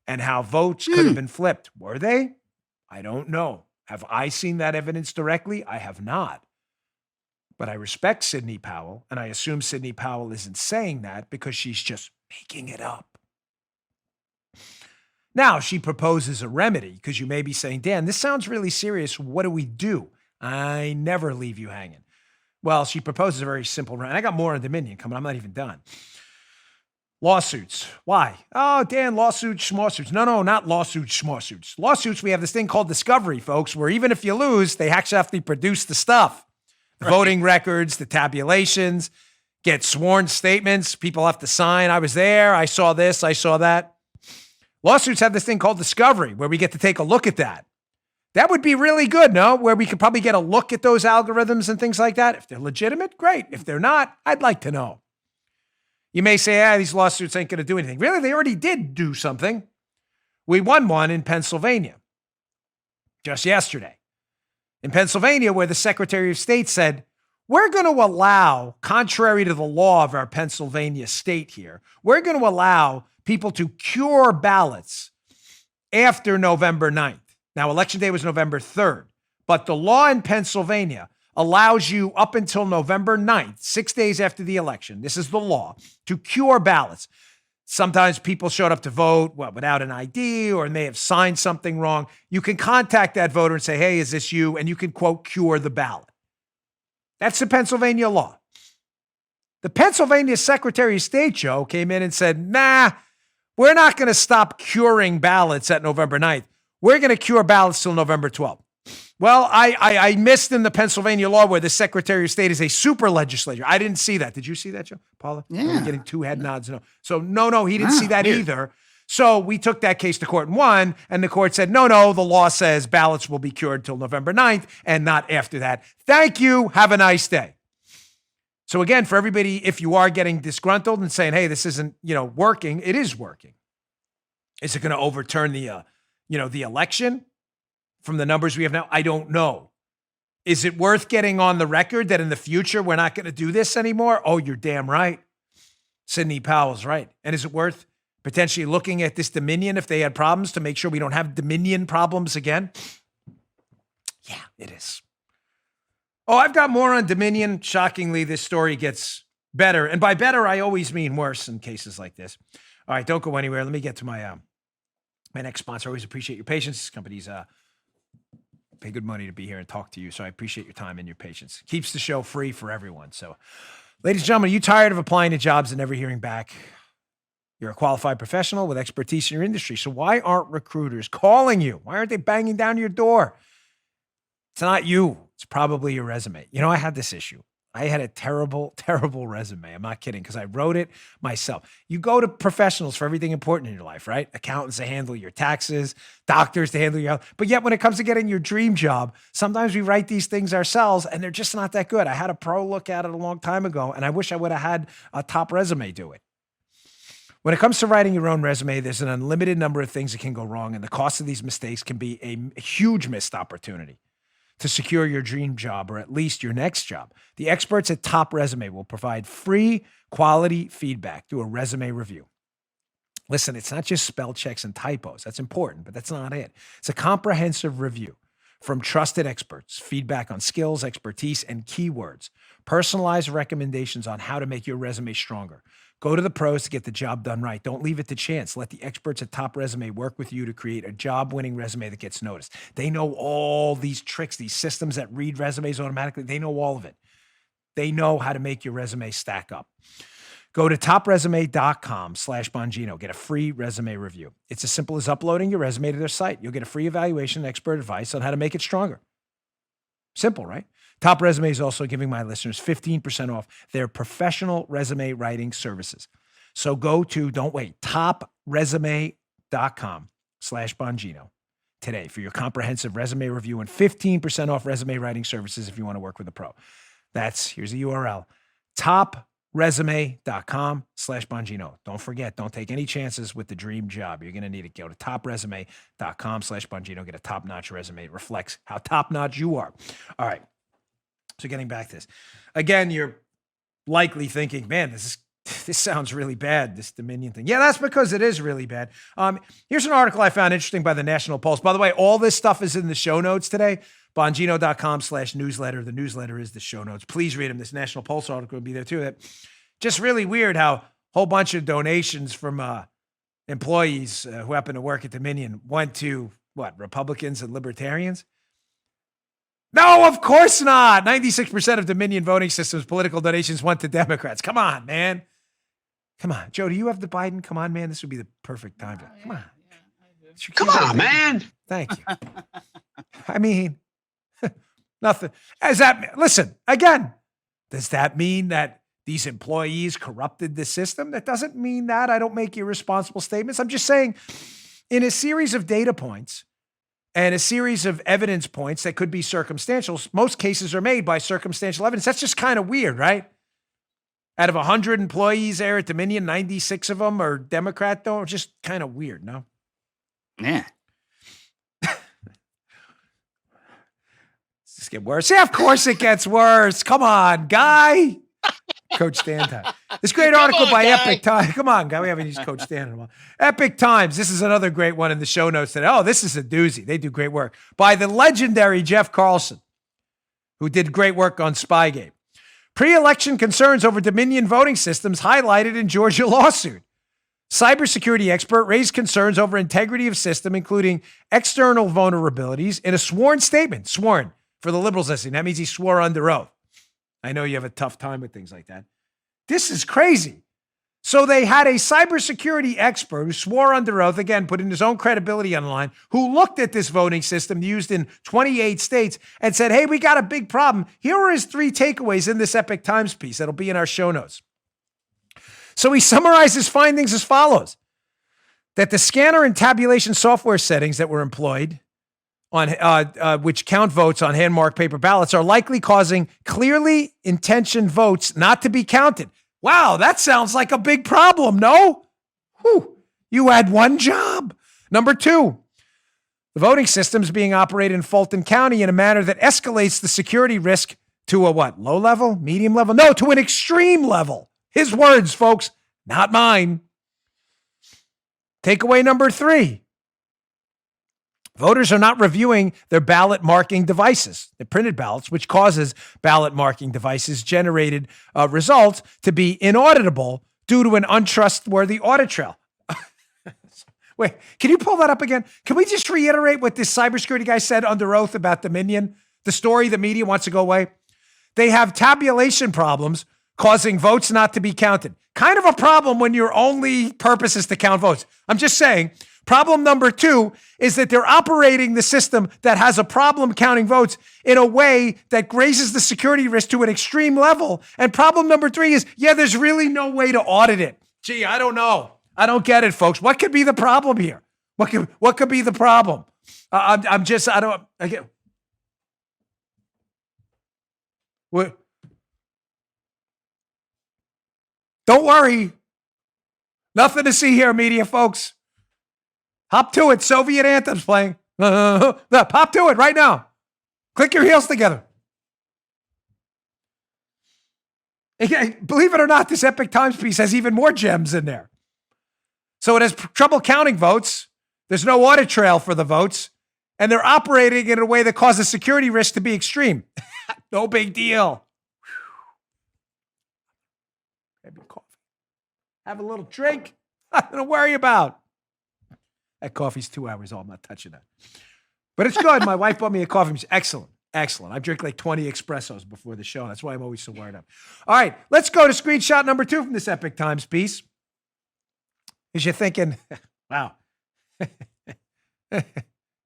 and how votes could have been flipped. Were they? I don't know. Have I seen that evidence directly? I have not. But I respect Sidney Powell, and I assume Sidney Powell isn't saying that because she's just making it up. Now, she proposes a remedy, because you may be saying, Dan, this sounds really serious. What do we do? I never leave you hanging. Well, she proposes a very simple remedy. I got more on Dominion coming. I'm not even done. Lawsuits. Why? Oh, Dan, lawsuits, schmawsuits. No, not lawsuits, schmawsuits. Lawsuits, we have this thing called discovery, folks, where even if you lose, they actually have to produce the stuff. The voting records, the tabulations, get sworn statements. People have to sign. I was there. I saw this. I saw that. Lawsuits have this thing called discovery, where we get to take a look at that. That would be really good, no? Where we could probably get a look at those algorithms and things like that. If they're legitimate, great. If they're not, I'd like to know. You may say, these lawsuits ain't going to do anything. Really, they already did do something. We won one in Pennsylvania just yesterday. In Pennsylvania, where the Secretary of State said, we're going to allow, contrary to the law of our Pennsylvania state here, we're going to allow people to cure ballots after November 9th. Now, Election Day was November 3rd, but the law in Pennsylvania allows you up until November 9th, 6 days after the election, this is the law, to cure ballots. Sometimes people showed up to vote without an ID or may have signed something wrong. You can contact that voter and say, hey, is this you? And you can, quote, cure the ballot. That's the Pennsylvania law. The Pennsylvania Secretary of State, Joe, came in and said, nah, we're not going to stop curing ballots at November 9th. We're going to cure ballots till November 12th. Well, I missed in the Pennsylvania law where the Secretary of State is a super legislator. I didn't see that. Did you see that, Joe? Paula? Yeah. I'm getting two head nods. No. So no, he didn't see that either. So we took that case to court and won, and the court said, no, the law says ballots will be cured till November 9th and not after that. Thank you. Have a nice day. So again, for everybody, if you are getting disgruntled and saying, hey, this isn't, working, it is working. Is it going to overturn the election from the numbers we have now? I don't know. Is it worth getting on the record that in the future we're not going to do this anymore? Oh, you're damn right. Sidney Powell's right. And is it worth potentially looking at this Dominion if they had problems to make sure we don't have Dominion problems again? Yeah, it is. Oh, I've got more on Dominion. Shockingly, this story gets better. And by better, I always mean worse in cases like this. All right, don't go anywhere. Let me get to my next sponsor. I always appreciate your patience. This company's pay good money to be here and talk to you. So I appreciate your time and your patience. Keeps the show free for everyone. So, ladies and gentlemen, are you tired of applying to jobs and never hearing back? You're a qualified professional with expertise in your industry. So why aren't recruiters calling you? Why aren't they banging down your door? It's not you. It's probably your resume. You know, I had this issue. I had a terrible, terrible resume. I'm not kidding, because I wrote it myself. You go to professionals for everything important in your life, right? Accountants to handle your taxes, doctors to handle your health. But yet when it comes to getting your dream job, sometimes we write these things ourselves and they're just not that good. I had a pro look at it a long time ago, and I wish I would have had a top resume do it. When it comes to writing your own resume, there's an unlimited number of things that can go wrong, and the cost of these mistakes can be a huge missed opportunity to secure your dream job, or at least your next job. The experts at Top Resume will provide free quality feedback through a resume review. Listen, it's not just spell checks and typos. That's important, but that's not it. It's a comprehensive review from trusted experts, feedback on skills, expertise, and keywords, personalized recommendations on how to make your resume stronger. Go to the pros to get the job done right. Don't leave it to chance. Let the experts at Top Resume work with you to create a job-winning resume that gets noticed. They know all these tricks, these systems that read resumes automatically. They know all of it. They know how to make your resume stack up. Go to topresume.com/Bongino. Get a free resume review. It's as simple as uploading your resume to their site. You'll get a free evaluation and expert advice on how to make it stronger. Simple, right? Top Resume is also giving my listeners 15% off their professional resume writing services. So go to, don't wait, topresume.com/Bongino today for your comprehensive resume review and 15% off resume writing services if you want to work with a pro. Here's the URL, topresume.com/Bongino. Don't forget, don't take any chances with the dream job. You're going to need it. Go to topresume.com/Bongino. Get a top-notch resume. It reflects how top-notch you are. All right. So getting back to this, again, you're likely thinking, man, this sounds really bad, this Dominion thing. Yeah, that's because it is really bad. Here's an article I found interesting by the National Post. By the way, all this stuff is in the show notes today, Bongino.com/newsletter. The newsletter is the show notes. Please read them. This National Post article will be there too. That just really weird how a whole bunch of donations from employees who happen to work at Dominion went to, Republicans and Libertarians? No, of course not. 96% of Dominion voting systems political donations went to Democrats. Come on, man. Come on. Joe, do you have the Biden? Come on, man. This would be the perfect time. Come on. Come on, man. Thank you. I mean, nothing. Listen, again, does that mean that these employees corrupted the system? That doesn't mean that. I don't make irresponsible statements. I'm just saying, in a series of data points, and a series of evidence points that could be circumstantial. Most cases are made by circumstantial evidence. That's just kind of weird, right? Out of 100 employees there at Dominion, 96 of them are Democrat, though. Just kind of weird, no? Yeah. Does this get worse? Yeah, of course it gets worse. Come on, guy. Coach Stan time. This great article by Epic Times. Come on, guy. We haven't used Coach Stan in a while. Epic Times. This is another great one in the show notes today. Oh, this is a doozy. They do great work. By the legendary Jeff Carlson, who did great work on Spygate. Pre-election concerns over Dominion voting systems highlighted in Georgia lawsuit. Cybersecurity expert raised concerns over integrity of system, including external vulnerabilities, in a sworn statement. Sworn for the liberals listening. That means he swore under oath. I know you have a tough time with things like that. This is crazy. So they had a cybersecurity expert who swore under oath, again, putting his own credibility on the line, who looked at this voting system used in 28 states and said, hey, we got a big problem. Here are his 3 takeaways in this Epic Times piece that'll be in our show notes. So he summarized his findings as follows: that the scanner and tabulation software settings that were employed on which count votes on hand-marked paper ballots are likely causing clearly intentioned votes not to be counted. Wow, that sounds like a big problem, no? Whew, you had one job. Number 2, the voting system's being operated in Fulton County in a manner that escalates the security risk to a what? Low level? Medium level? No, to an extreme level. His words, folks, not mine. Takeaway number 3. Voters are not reviewing their ballot marking devices, the printed ballots, which causes ballot marking devices generated results to be inauditable due to an untrustworthy audit trail. Wait, can you pull that up again? Can we just reiterate what this cybersecurity guy said under oath about Dominion? The story the media wants to go away. They have tabulation problems causing votes not to be counted. Kind of a problem when your only purpose is to count votes. I'm just saying, problem number 2 is that they're operating the system that has a problem counting votes in a way that raises the security risk to an extreme level. And problem number 3 is, there's really no way to audit it. Gee, I don't know. I don't get it, folks. What could be the problem here? What could be the problem? I get. What? Don't worry. Nothing to see here, media folks. Hop to it. Soviet anthems playing. Pop to it right now. Click your heels together. Believe it or not, this Epic Times piece has even more gems in there. So it has trouble counting votes. There's no audit trail for the votes. And they're operating in a way that causes security risk to be extreme. No big deal. Maybe coffee. Have a little drink. Nothing to worry about. That coffee's 2 hours old. I'm not touching that. But it's good. My wife bought me a coffee. It's excellent. Excellent. I drink like 20 espressos before the show. That's why I'm always so wired up. All right, let's go to screenshot number 2 from this Epic Times piece. Is you're thinking, wow.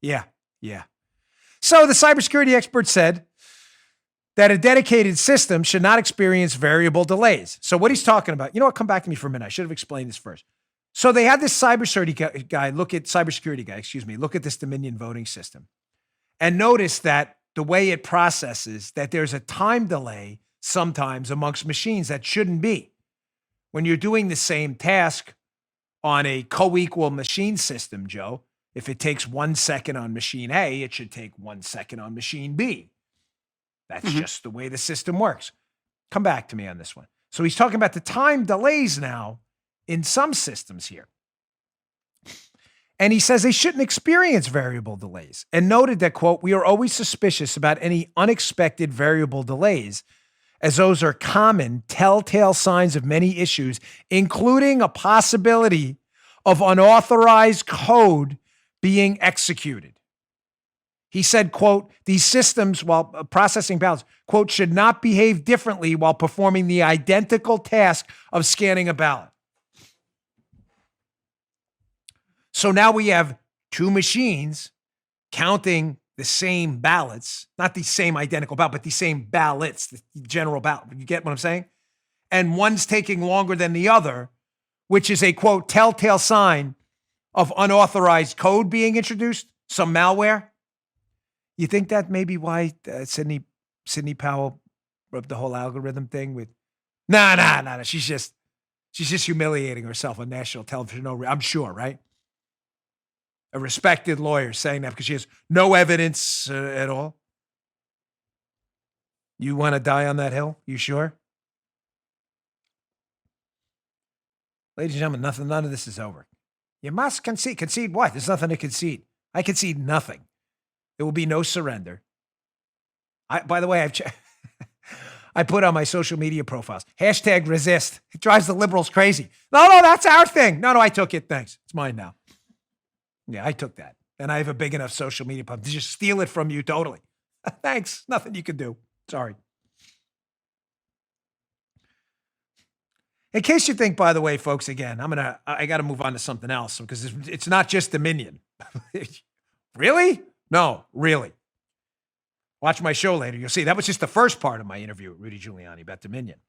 Yeah. So the cybersecurity expert said that a dedicated system should not experience variable delays. So what he's talking about, you know what? Come back to me for a minute. I should have explained this first. So they had this cybersecurity guy look at this Dominion voting system and notice that the way it processes, that there's a time delay sometimes amongst machines that shouldn't be. When you're doing the same task on a co-equal machine system, Joe, if it takes 1 second on machine A, it should take 1 second on machine B. That's just the way the system works. Come back to me on this one. So he's talking about the time delays now in some systems here. And he says they shouldn't experience variable delays and noted that, quote, we are always suspicious about any unexpected variable delays, as those are common telltale signs of many issues, including a possibility of unauthorized code being executed. He said, quote, these systems, while processing ballots, quote, should not behave differently while performing the identical task of scanning a ballot. So now we have 2 machines counting the same ballots, not the same identical ballot, but the same ballots, the general ballot. You get what I'm saying? And one's taking longer than the other, which is a, quote, telltale sign of unauthorized code being introduced, some malware. You think that may be why Sidney Powell rubbed the whole algorithm thing with? No. She's just humiliating herself on national television. I'm sure, right? A respected lawyer saying that because she has no evidence at all. You want to die on that hill? You sure? Ladies and gentlemen, none of this is over. You must concede. Concede what? There's nothing to concede. I concede nothing. There will be no surrender. By the way, I put on my social media profiles, #resist. It drives the liberals crazy. No, that's our thing. No, I took it. Thanks. It's mine now. Yeah, I took that. And I have a big enough social media pub to just steal it from you totally. Thanks. Nothing you can do. Sorry. In case you think, by the way, folks, again, I got to move on to something else because it's not just Dominion. Really? No, really. Watch my show later. You'll see that was just the first part of my interview with Rudy Giuliani about Dominion.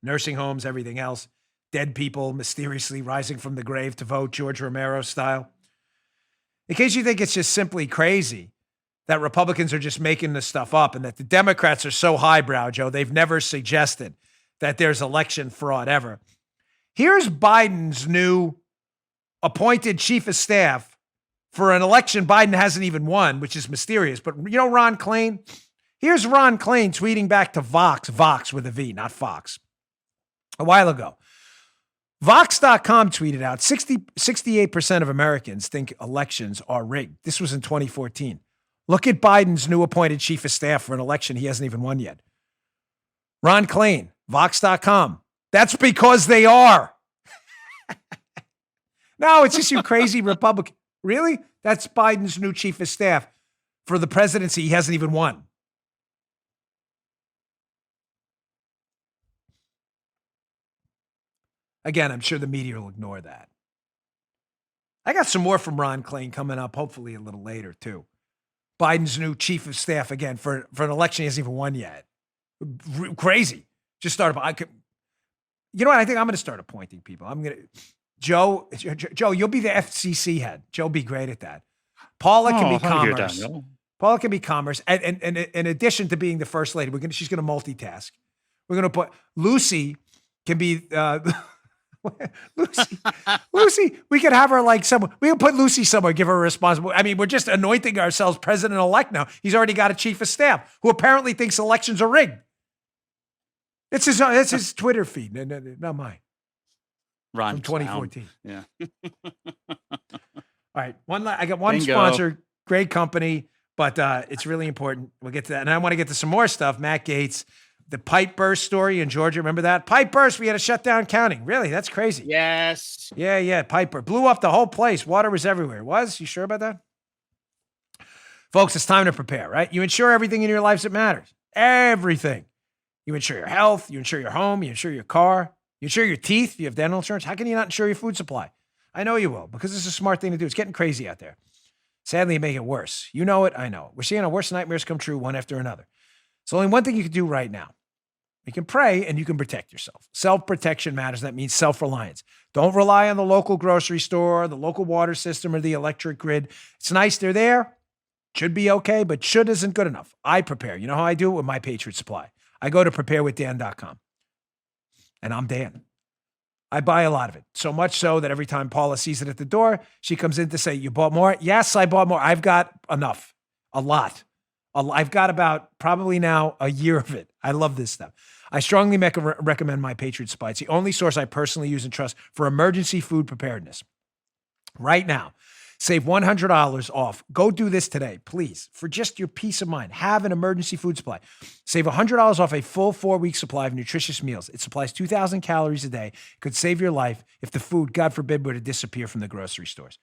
Nursing homes, everything else. Dead people mysteriously rising from the grave to vote, George Romero style. In case you think it's just simply crazy that Republicans are just making this stuff up and that the Democrats are so highbrow, Joe, they've never suggested that there's election fraud ever. Here's Biden's new appointed chief of staff for an election Biden hasn't even won, which is mysterious. But you know Ron Klain? Here's Ron Klain tweeting back to Vox with a V, not Fox, a while ago. Vox.com tweeted out 68% of Americans think elections are rigged. This was in 2014. Look at Biden's new appointed chief of staff for an election he hasn't even won yet. Ron Klain, Vox.com. That's because they are. No, it's just you crazy Republican. Really? That's Biden's new chief of staff for the presidency. He hasn't even won. Again, I'm sure the media will ignore that. I got some more from Ron Klain coming up, hopefully a little later, too. Biden's new chief of staff, again, for an election he hasn't even won yet. Crazy. Just started. You know what? I think I'm going to start appointing people. Joe, you'll be the FCC head. Joe be great at that. Paula can be commerce. Paula can be commerce. And in addition to being the first lady, she's going to multitask. We're going to put Lucy can be Lucy, we could have her like someone. We can put Lucy somewhere, give her a responsibility. I mean, we're just anointing ourselves president-elect now. He's already got a chief of staff who apparently thinks elections are rigged. It's his Twitter feed, not mine. Ron from 2014. Yeah. All right. I got one Bingo. sponsor, great company, but it's really important. We'll get to that. And I want to get to some more stuff. Matt Gaetz, the pipe burst story in Georgia. Remember that? Pipe burst. We had to shut down counting. Really? That's crazy. Yes. Yeah. Pipe burst. Blew up the whole place. Water was everywhere. You sure about that? Folks, it's time to prepare, right? You insure everything in your lives that matters. Everything. You insure your health. You insure your home. You insure your car. You insure your teeth. You have dental insurance. How can you not insure your food supply? I know you will, because it's a smart thing to do. It's getting crazy out there. Sadly, it makes it worse. You know it. I know it. We're seeing our worst nightmares come true one after another. So only one thing you can do right now. You can pray and you can protect yourself. Self-protection matters. That means self-reliance. Don't rely on the local grocery store, the local water system, or the electric grid. It's nice they're there. Should be okay, but should isn't good enough. I prepare. You know how I do it with My Patriot Supply. I go to preparewithdan.com. And I'm Dan. I buy a lot of it. So much so that every time Paula sees it at the door, she comes in to say, "You bought more?" Yes, I bought more. I've got enough. A lot. I've got about probably now a year of it. I love this stuff. I strongly recommend My Patriot Supply. It's the only source I personally use and trust for emergency food preparedness. Right now, save $100 off. Go do this today, please, for just your peace of mind. Have an emergency food supply. Save $100 off a full 4-week supply of nutritious meals. It supplies 2,000 calories a day. It could save your life if the food, God forbid, were to disappear from the grocery stores.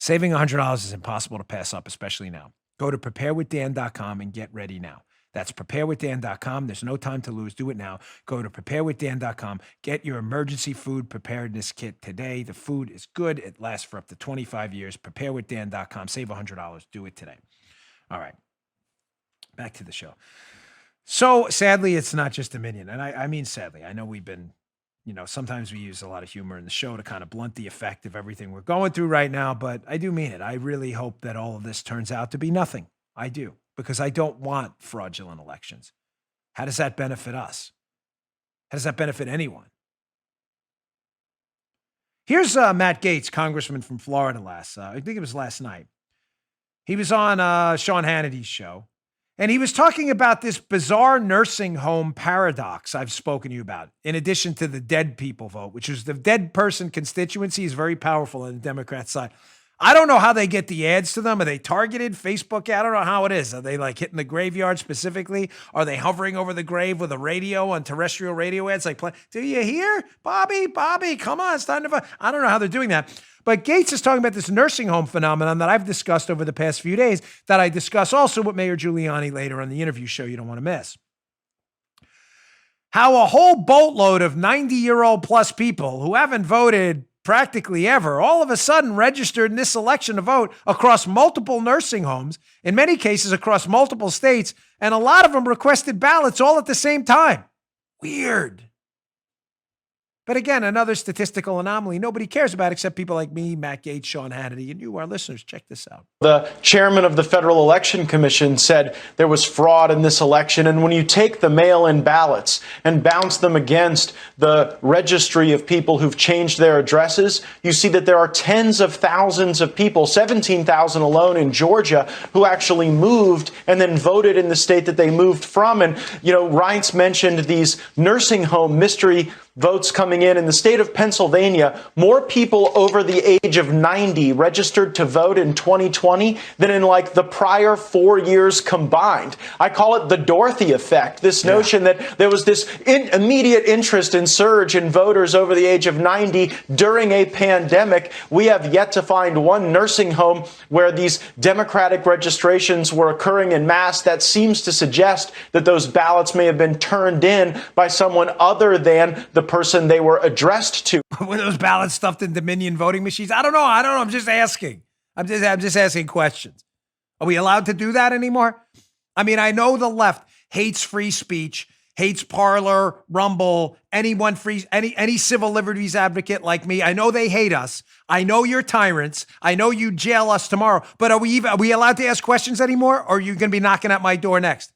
Saving $100 is impossible to pass up, especially now. Go to preparewithdan.com and get ready now. That's preparewithdan.com. There's no time to lose. Do it now. Go to preparewithdan.com. Get your emergency food preparedness kit today. The food is good. It lasts for up to 25 years. Preparewithdan.com. Save $100. Do it today. All right. Back to the show. So sadly, it's not just Dominion. And I mean sadly. I know we've been, sometimes we use a lot of humor in the show to kind of blunt the effect of everything we're going through right now. But I do mean it. I really hope that all of this turns out to be nothing. I do. Because I don't want fraudulent elections. How does that benefit us? How does that benefit anyone? Here's Matt Gaetz, congressman from Florida I think it was last night. He was on Sean Hannity's show, and he was talking about this bizarre nursing home paradox I've spoken to you about, in addition to the dead people vote, which is the dead person constituency is very powerful on the Democrat side. I don't know how they get the ads to them. Are they targeted? Facebook? I don't know how it is. Are they like hitting the graveyard specifically? Are they hovering over the grave with a radio on terrestrial radio ads? Like, do you hear? Bobby, come on. It's time to vote. I don't know how they're doing that. But Gaetz is talking about this nursing home phenomenon that I've discussed over the past few days, that I discuss also with Mayor Giuliani later on the interview show you don't want to miss. How a whole boatload of 90-year-old plus people who haven't voted practically ever, all of a sudden registered in this election to vote across multiple nursing homes, in many cases across multiple states, and a lot of them requested ballots all at the same time. Weird. But again, another statistical anomaly nobody cares about except people like me, Matt Gaetz, Sean Hannity, and you, our listeners. Check this out. The chairman of the Federal Election Commission said there was fraud in this election. And when you take the mail-in ballots and bounce them against the registry of people who've changed their addresses, you see that there are tens of thousands of people, 17,000 alone in Georgia, who actually moved and then voted in the state that they moved from. And, Reince mentioned these nursing home mystery votes coming in the state of Pennsylvania, more people over the age of 90 registered to vote in 2020 than in like the prior 4 years combined. I call it the Dorothy effect, this notion that there was this immediate interest and surge in voters over the age of 90 during a pandemic. We have yet to find one nursing home where these Democratic registrations were occurring in mass. That seems to suggest that those ballots may have been turned in by someone other than the person they were addressed to. Were those ballots stuffed in Dominion voting machines? I don't know. I'm just asking. I'm just asking questions. Are we allowed to do that anymore? I mean, I know the left hates free speech, hates Parler, Rumble, any civil liberties advocate like me. I know they hate us. I know you're tyrants. I know you jail us tomorrow. But are we allowed to ask questions anymore? Or are you going to be knocking at my door next?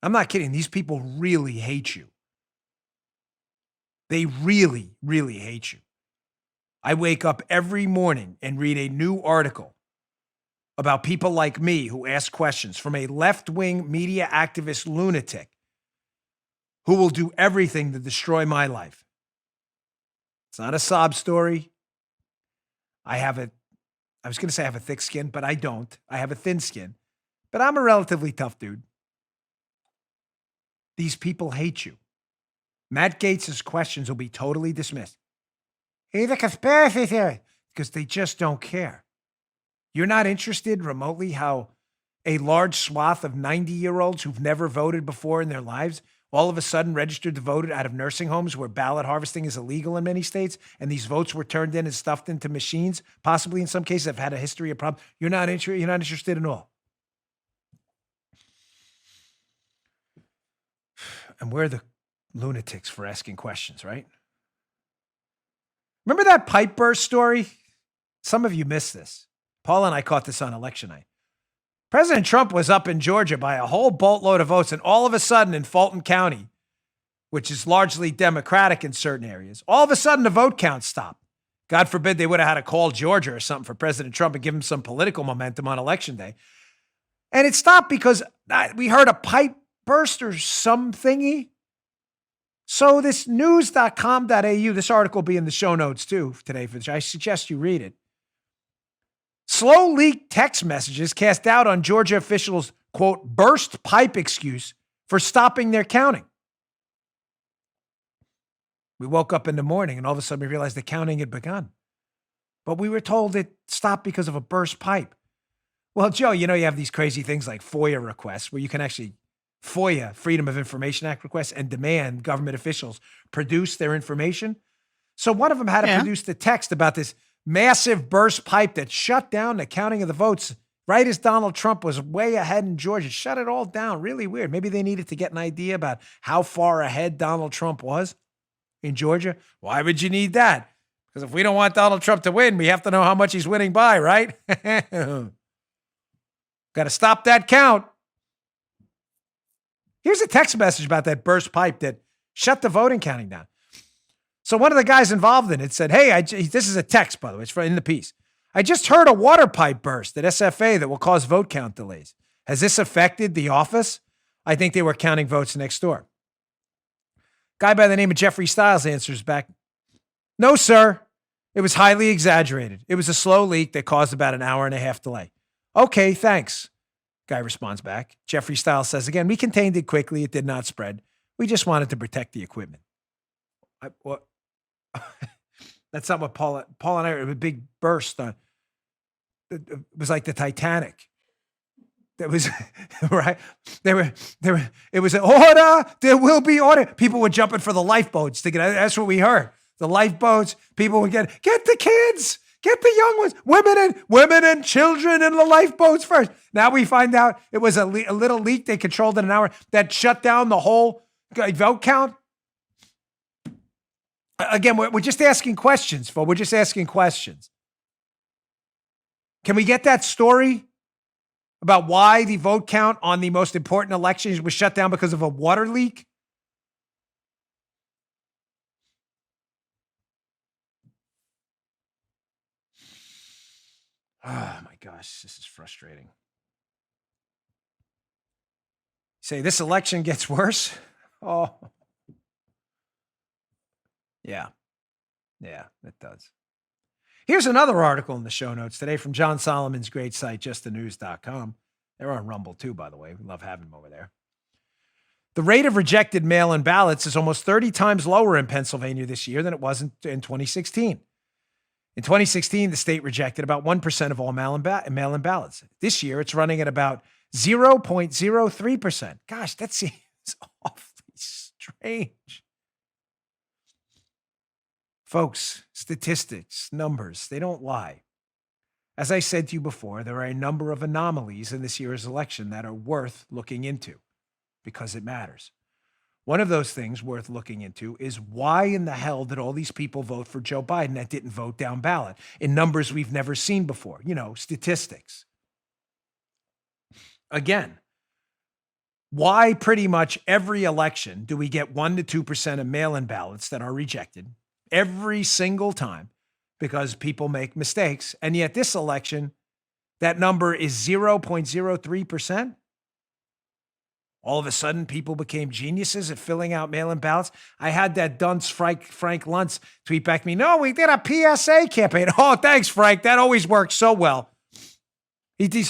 I'm not kidding. These people really hate you. They really, really hate you. I wake up every morning and read a new article about people like me who ask questions from a left-wing media activist lunatic who will do everything to destroy my life. It's not a sob story. I was going to say I have a thick skin, but I don't. I have a thin skin, but I'm a relatively tough dude. These people hate you. Matt Gaetz's questions will be totally dismissed. He's a conspiracy theorist because they just don't care. You're not interested remotely how a large swath of 90-year-olds who've never voted before in their lives all of a sudden registered to vote out of nursing homes where ballot harvesting is illegal in many states, and these votes were turned in and stuffed into machines, possibly in some cases have had a history of problems. You're not interested in all. And we're the lunatics for asking questions, right? Remember that pipe burst story? Some of you missed this. Paul and I caught this on election night. President Trump was up in Georgia by a whole boatload of votes, and all of a sudden in Fulton County, which is largely Democratic in certain areas, all of a sudden the vote count stopped. God forbid they would have had to call Georgia or something for President Trump and give him some political momentum on election day. And it stopped because we heard a pipe burst or some thingy. So this news.com.au, this article will be in the show notes too today, I suggest you read it. Slow leaked text messages cast doubt on Georgia officials' quote, burst pipe excuse for stopping their counting. We woke up in the morning and all of a sudden we realized the counting had begun. But we were told it stopped because of a burst pipe. Well, Joe, you have these crazy things like FOIA requests where you can actually FOIA, Freedom of Information Act requests, and demand government officials produce their information. So one of them had to produce the text about this massive burst pipe that shut down the counting of the votes right as Donald Trump was way ahead in Georgia. Shut it all down. Really weird. Maybe they needed to get an idea about how far ahead Donald Trump was in Georgia. Why would you need that? Because if we don't want Donald Trump to win, we have to know how much he's winning by, right? Got to stop that count. Here's a text message about that burst pipe that shut the voting counting down. So one of the guys involved in it said, hey, this is a text, by the way, it's in the piece. I just heard a water pipe burst at SFA that will cause vote count delays. Has this affected the office? I think they were counting votes next door. Guy by the name of Jeffrey Stiles answers back, no, sir. It was highly exaggerated. It was a slow leak that caused about an hour and a half delay. Okay, thanks. Guy responds back. Jeffrey Stiles says again, we contained it quickly. It did not spread. We just wanted to protect the equipment. That's not what Paul and I were a big burst on. It was like the Titanic. That was right. It was an order. There will be order. People were jumping for the lifeboats to get. That's what we heard. The lifeboats. People would get the kids. Get the young ones, women and children in the lifeboats first. Now we find out it was a little leak they controlled in an hour that shut down the whole vote count. Again, we're just asking questions, folks. We're just asking questions. Can we get that story about why the vote count on the most important elections was shut down because of a water leak? Oh my gosh, this is frustrating. Say this election gets worse. Oh, yeah. Yeah, it does. Here's another article in the show notes today from John Solomon's great site, justthenews.com. They're on Rumble too, by the way. We love having them over there. The rate of rejected mail-in ballots is almost 30 times lower in Pennsylvania this year than it was in 2016. In 2016, the state rejected about 1% of all mail-in ballots. This year, it's running at about 0.03%. Gosh, that seems awfully strange. Folks, statistics, numbers, they don't lie. As I said to you before, there are a number of anomalies in this year's election that are worth looking into because it matters. One of those things worth looking into is why in the hell did all these people vote for Joe Biden that didn't vote down ballot in numbers we've never seen before? You know, statistics. Again, why pretty much every election do we get 1% to 2% of mail-in ballots that are rejected every single time because people make mistakes? And yet this election, that number is 0.03%. All of a sudden, people became geniuses at filling out mail-in ballots. I had that dunce Frank Luntz tweet back to me, no, we did a PSA campaign. Oh, thanks, Frank. That always works so well.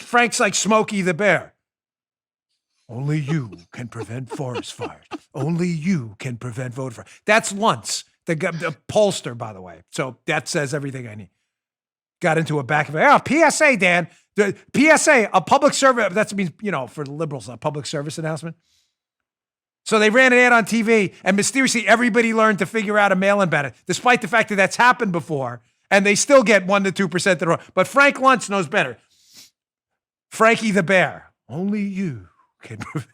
Frank's like Smokey the Bear. Only you can prevent forest fires. Only you can prevent voter fires. That's Luntz, the pollster, by the way. So that says everything I need. Got into a back of it. Oh, PSA, Dan. The PSA, a public service, that means, you know, for the liberals, a public service announcement. So they ran an ad on TV and mysteriously everybody learned to figure out a mail-in ballot, despite the fact that that's happened before, and they still get 1% to 2% that are wrong. But Frank Luntz knows better. Frankie the Bear. Only you can prevent.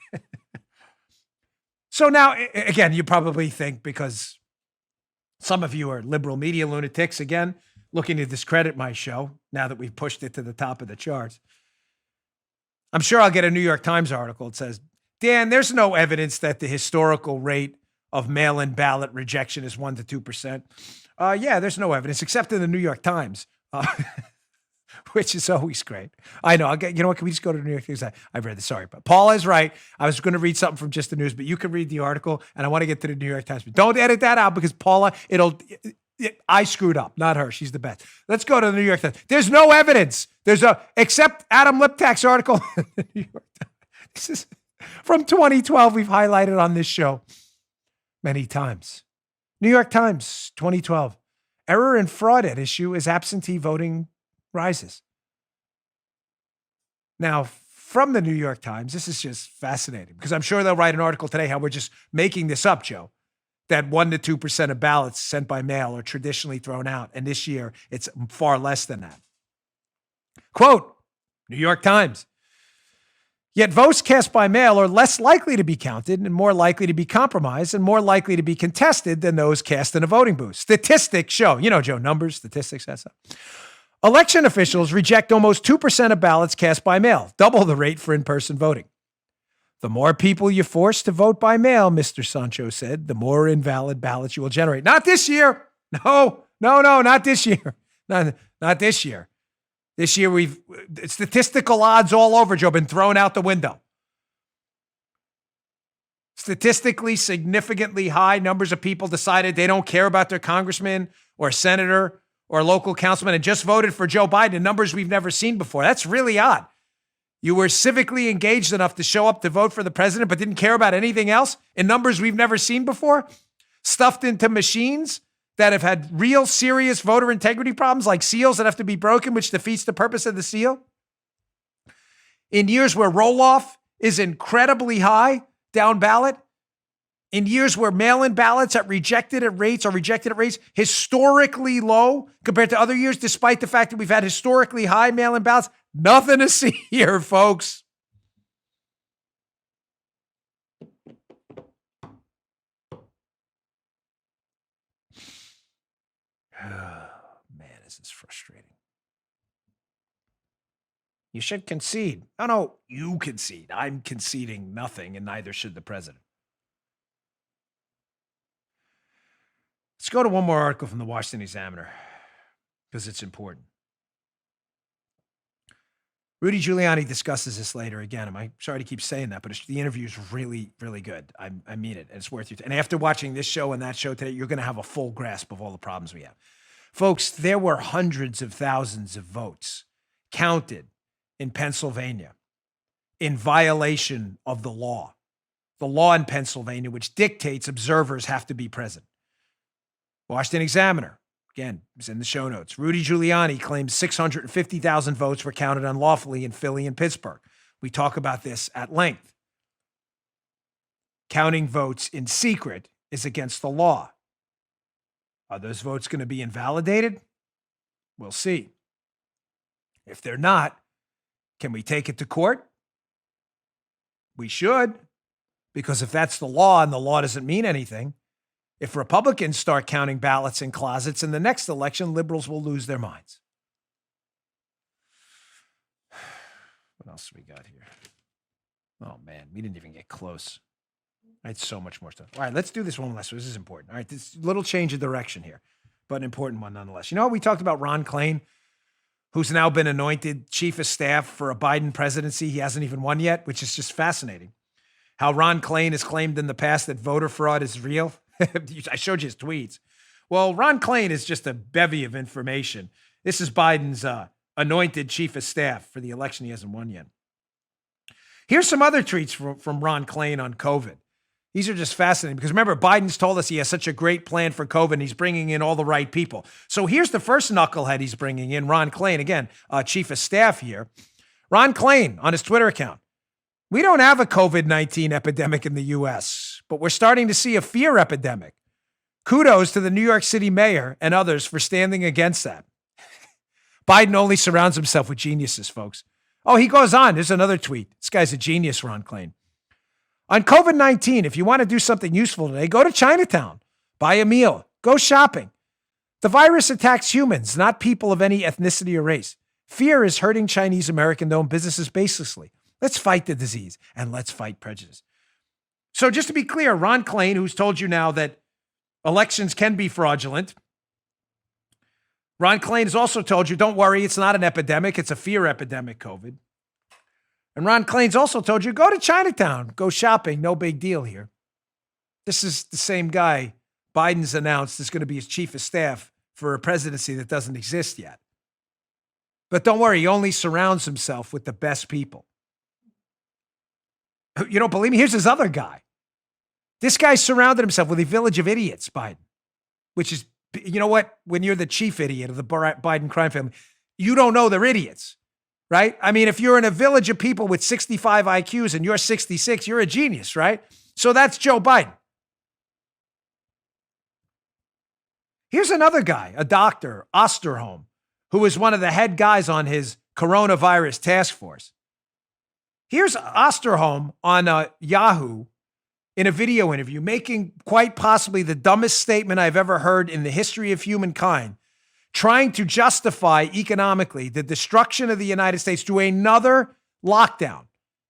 So now, again, you probably think because some of you are liberal media lunatics, again, looking to discredit my show now that we've pushed it to the top of the charts. I'm sure I'll get a New York Times article. It says, Dan, there's no evidence that the historical rate of mail-in ballot rejection is 1% to 2%. Yeah, there's no evidence, except in the New York Times, which is always great. I know. You know what? Can we just go to the New York Times? I've read this. Sorry, but Paul is right. I was going to read something from Just the News, but you can read the article, and I want to get to the New York Times. But don't edit that out because Paula, I screwed up, not her. She's the best. Let's go to the New York Times. There's no evidence. Except Adam Liptak's article in the New York Times. This is from 2012. We've highlighted on this show many times. New York Times, 2012. Error and fraud at issue as absentee voting rises. Now, from the New York Times, this is just fascinating because I'm sure they'll write an article today how we're just making this up, Joe. That 1% to 2% of ballots sent by mail are traditionally thrown out. And this year, it's far less than that. Quote, New York Times. Yet votes cast by mail are less likely to be counted and more likely to be compromised and more likely to be contested than those cast in a voting booth. Statistics show, you know, Joe, numbers, statistics, that's up. Election officials reject almost 2% of ballots cast by mail, double the rate for in-person voting. The more people you force to vote by mail, Mr. Sancho said, the more invalid ballots you will generate. Not this year. No, not this year. Not this year. This year, statistical odds all over, Joe, been thrown out the window. Statistically significantly high numbers of people decided they don't care about their congressman or senator or local councilman and just voted for Joe Biden in numbers we've never seen before. That's really odd. You were civically engaged enough to show up to vote for the president, but didn't care about anything else in numbers we've never seen before, stuffed into machines that have had real serious voter integrity problems like seals that have to be broken, which defeats the purpose of the seal. In years where roll-off is incredibly high down ballot, in years where mail-in ballots are rejected at rates historically low compared to other years, despite the fact that we've had historically high mail-in ballots, nothing to see here, folks. Man, this is frustrating. You should concede. Oh, no, you concede. I'm conceding nothing, and neither should the president. Let's go to one more article from the Washington Examiner because it's important. Rudy Giuliani discusses this later. Again, I'm sorry to keep saying that, but the interview is really, really good. I mean it, and it's worth it. And after watching this show and that show today, you're going to have a full grasp of all the problems we have. Folks, there were hundreds of thousands of votes counted in Pennsylvania in violation of the law in Pennsylvania, which dictates observers have to be present. Washington Examiner, again, it's in the show notes. Rudy Giuliani claims 650,000 votes were counted unlawfully in Philly and Pittsburgh. We talk about this at length. Counting votes in secret is against the law. Are those votes going to be invalidated? We'll see. If they're not, can we take it to court? We should, because if that's the law and the law doesn't mean anything, if Republicans start counting ballots in closets in the next election, liberals will lose their minds. What else we got here? Oh, man, we didn't even get close. I had so much more stuff. All right, let's do this one last. This is important. All right, this little change of direction here, but an important one nonetheless. You know, we talked about Ron Klain, who's now been anointed chief of staff for a Biden presidency. He hasn't even won yet, which is just fascinating. How Ron Klain has claimed in the past that voter fraud is real. I showed you his tweets. Well, Ron Klain is just a bevy of information. This is Biden's anointed chief of staff for the election. He hasn't won yet. Here's some other tweets from Ron Klain on COVID. These are just fascinating because remember, Biden's told us he has such a great plan for COVID and he's bringing in all the right people. So here's the first knucklehead he's bringing in, Ron Klain, again, chief of staff here. Ron Klain on his Twitter account. We don't have a COVID-19 epidemic in the U.S., but we're starting to see a fear epidemic. Kudos to the New York City mayor and others for standing against that. Biden only surrounds himself with geniuses, folks. Oh, he goes on. There's another tweet. This guy's a genius, Ron Klain. On COVID-19, if you want to do something useful today, go to Chinatown, buy a meal, go shopping. The virus attacks humans, not people of any ethnicity or race. Fear is hurting Chinese American-owned businesses baselessly. Let's fight the disease and let's fight prejudice. So just to be clear, Ron Klain, who's told you now that elections can be fraudulent, Ron Klain has also told you, don't worry, it's not an epidemic, it's a fear epidemic, COVID. And Ron Klain's also told you, go to Chinatown, go shopping, no big deal here. This is the same guy Biden's announced is going to be his chief of staff for a presidency that doesn't exist yet. But don't worry, he only surrounds himself with the best people. You don't believe me? Here's his other guy. This guy surrounded himself with a village of idiots, Biden, which is, you know what? When you're the chief idiot of the Biden crime family, you don't know they're idiots. Right? I mean, if you're in a village of people with 65 IQs and you're 66, you're a genius, right? So that's Joe Biden. Here's another guy, a doctor, Osterholm, who was one of the head guys on his coronavirus task force. Here's Osterholm on Yahoo in a video interview making quite possibly the dumbest statement I've ever heard in the history of humankind, trying to justify economically the destruction of the United States through another lockdown.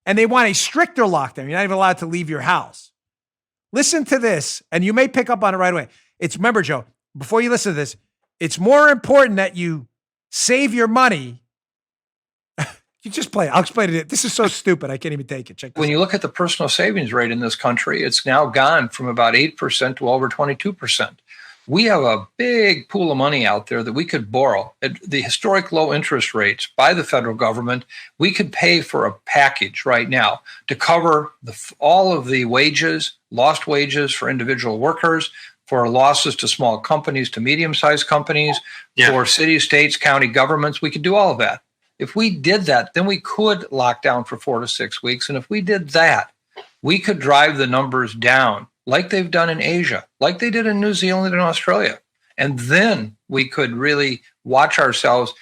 And they want a stricter lockdown. You're not even allowed to leave your house. Listen to this, and you may pick up on it right away. Remember, Joe, before you listen to this, it's more important that you save your money. You just play it. I'll explain it. This is so stupid. I can't even take it. Check this When out. you look at the personal savings rate in this country, it's now gone from about 8% to over 22%. We have a big pool of money out there that we could borrow at the historic low interest rates by the federal government. We could pay for a package right now to cover all of the wages, lost wages for individual workers, for losses to small companies, to medium-sized companies, for cities, states, county governments. We could do all of that. If we did that, then we could lock down for 4 to 6 weeks. And if we did that, we could drive the numbers down like they've done in Asia, like they did in New Zealand and Australia. And then we could really watch ourselves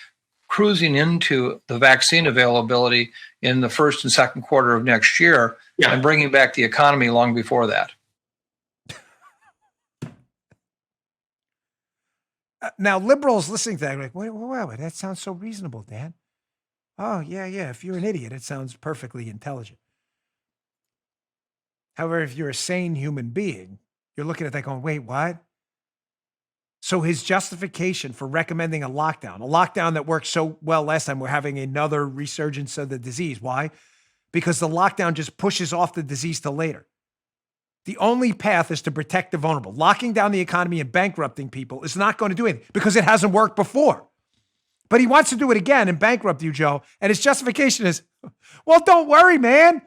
cruising into the vaccine availability in the first and second quarter of next year and bringing back the economy long before that. Now, liberals listening to that are like, wait, that sounds so reasonable, Dan. Oh, yeah. If you're an idiot, it sounds perfectly intelligent. However, if you're a sane human being, you're looking at that going, wait, what? So his justification for recommending a lockdown that worked so well last time, we're having another resurgence of the disease. Why? Because the lockdown just pushes off the disease till later. The only path is to protect the vulnerable. Locking down the economy and bankrupting people is not going to do anything because it hasn't worked before. But he wants to do it again and bankrupt you, Joe. And his justification is, well, don't worry, man.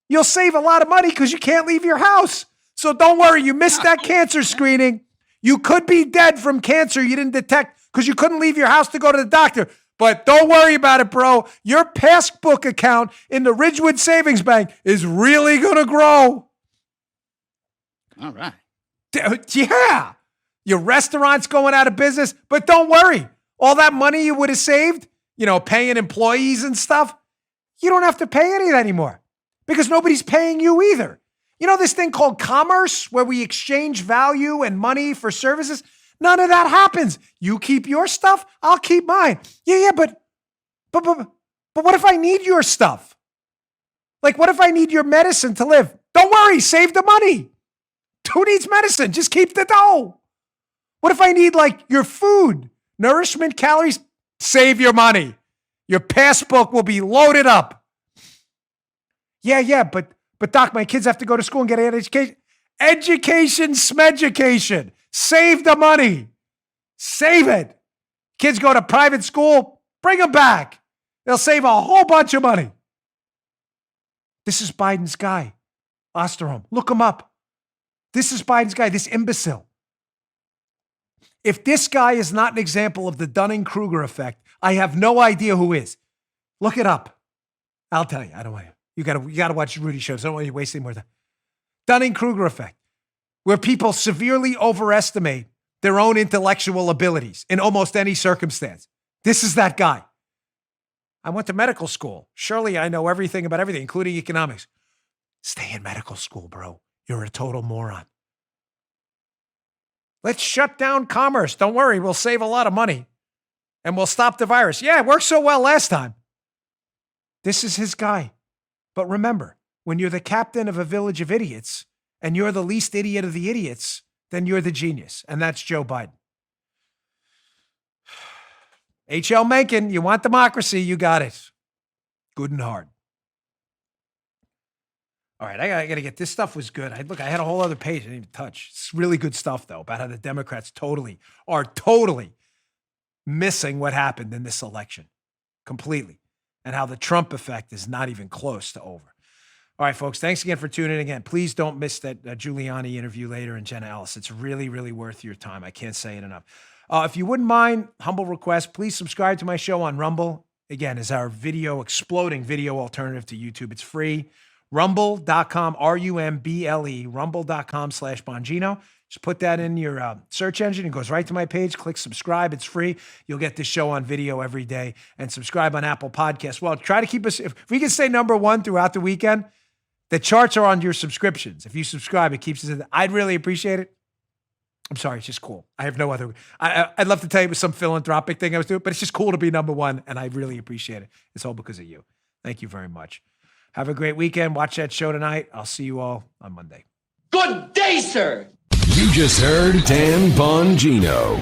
You'll save a lot of money because you can't leave your house. So don't worry. You missed that cancer screening. You could be dead from cancer you didn't detect because you couldn't leave your house to go to the doctor. But don't worry about it, bro. Your passbook account in the Ridgewood Savings Bank is really going to grow. All right. Yeah. Your restaurant's going out of business, but don't worry. All that money you would have saved, paying employees and stuff, you don't have to pay any of that anymore because nobody's paying you either. You know this thing called commerce where we exchange value and money for services? None of that happens. You keep your stuff, I'll keep mine. Yeah, but what if I need your stuff? Like, what if I need your medicine to live? Don't worry, save the money. Who needs medicine? Just keep the dough. What if I need, your food, nourishment, calories? Save your money. Your passbook will be loaded up. Yeah, but Doc, my kids have to go to school and get an education. Education, smeducation. Save the money. Save it. Kids go to private school, bring them back. They'll save a whole bunch of money. This is Biden's guy, Osterholm. Look him up. This is Biden's guy, this imbecile. If this guy is not an example of the Dunning-Kruger effect, I have no idea who is. Look it up. I'll tell you. I don't want you. You gotta watch Rudy shows. I don't want you wasting more time. Dunning-Kruger effect, where people severely overestimate their own intellectual abilities in almost any circumstance. This is that guy. I went to medical school. Surely I know everything about everything, including economics. Stay in medical school, bro. You're a total moron. Let's shut down commerce. Don't worry, we'll save a lot of money. And we'll stop the virus. Yeah, it worked so well last time. This is his guy. But remember, when you're the captain of a village of idiots and you're the least idiot of the idiots, then you're the genius. And that's Joe Biden. H.L. Mencken, you want democracy, you got it. Good and hard. All right, I got to get this stuff was good. I had a whole other page I didn't even touch. It's really good stuff, though, about how the Democrats are totally missing what happened in this election completely, and how the Trump effect is not even close to over. All right, folks, thanks again for tuning in again. Please don't miss that Giuliani interview later and Jenna Ellis. It's really, really worth your time. I can't say it enough. If you wouldn't mind, humble request, please subscribe to my show on Rumble. Again, is our exploding video alternative to YouTube. It's free. Rumble.com, R-U-M-B-L-E, rumble.com/Bongino. Just put that in your search engine. It goes right to my page. Click subscribe. It's free. You'll get this show on video every day. And subscribe on Apple Podcasts. Well, try to keep us, if we can stay number one throughout the weekend, the charts are on your subscriptions. If you subscribe, it keeps us in. I'd really appreciate it. I'm sorry, it's just cool. I have no other. I'd love to tell you it was some philanthropic thing I was doing, but it's just cool to be number one, and I really appreciate it. It's all because of you. Thank you very much. Have a great weekend. Watch that show tonight. I'll see you all on Monday. Good day, sir. You just heard Dan Bongino.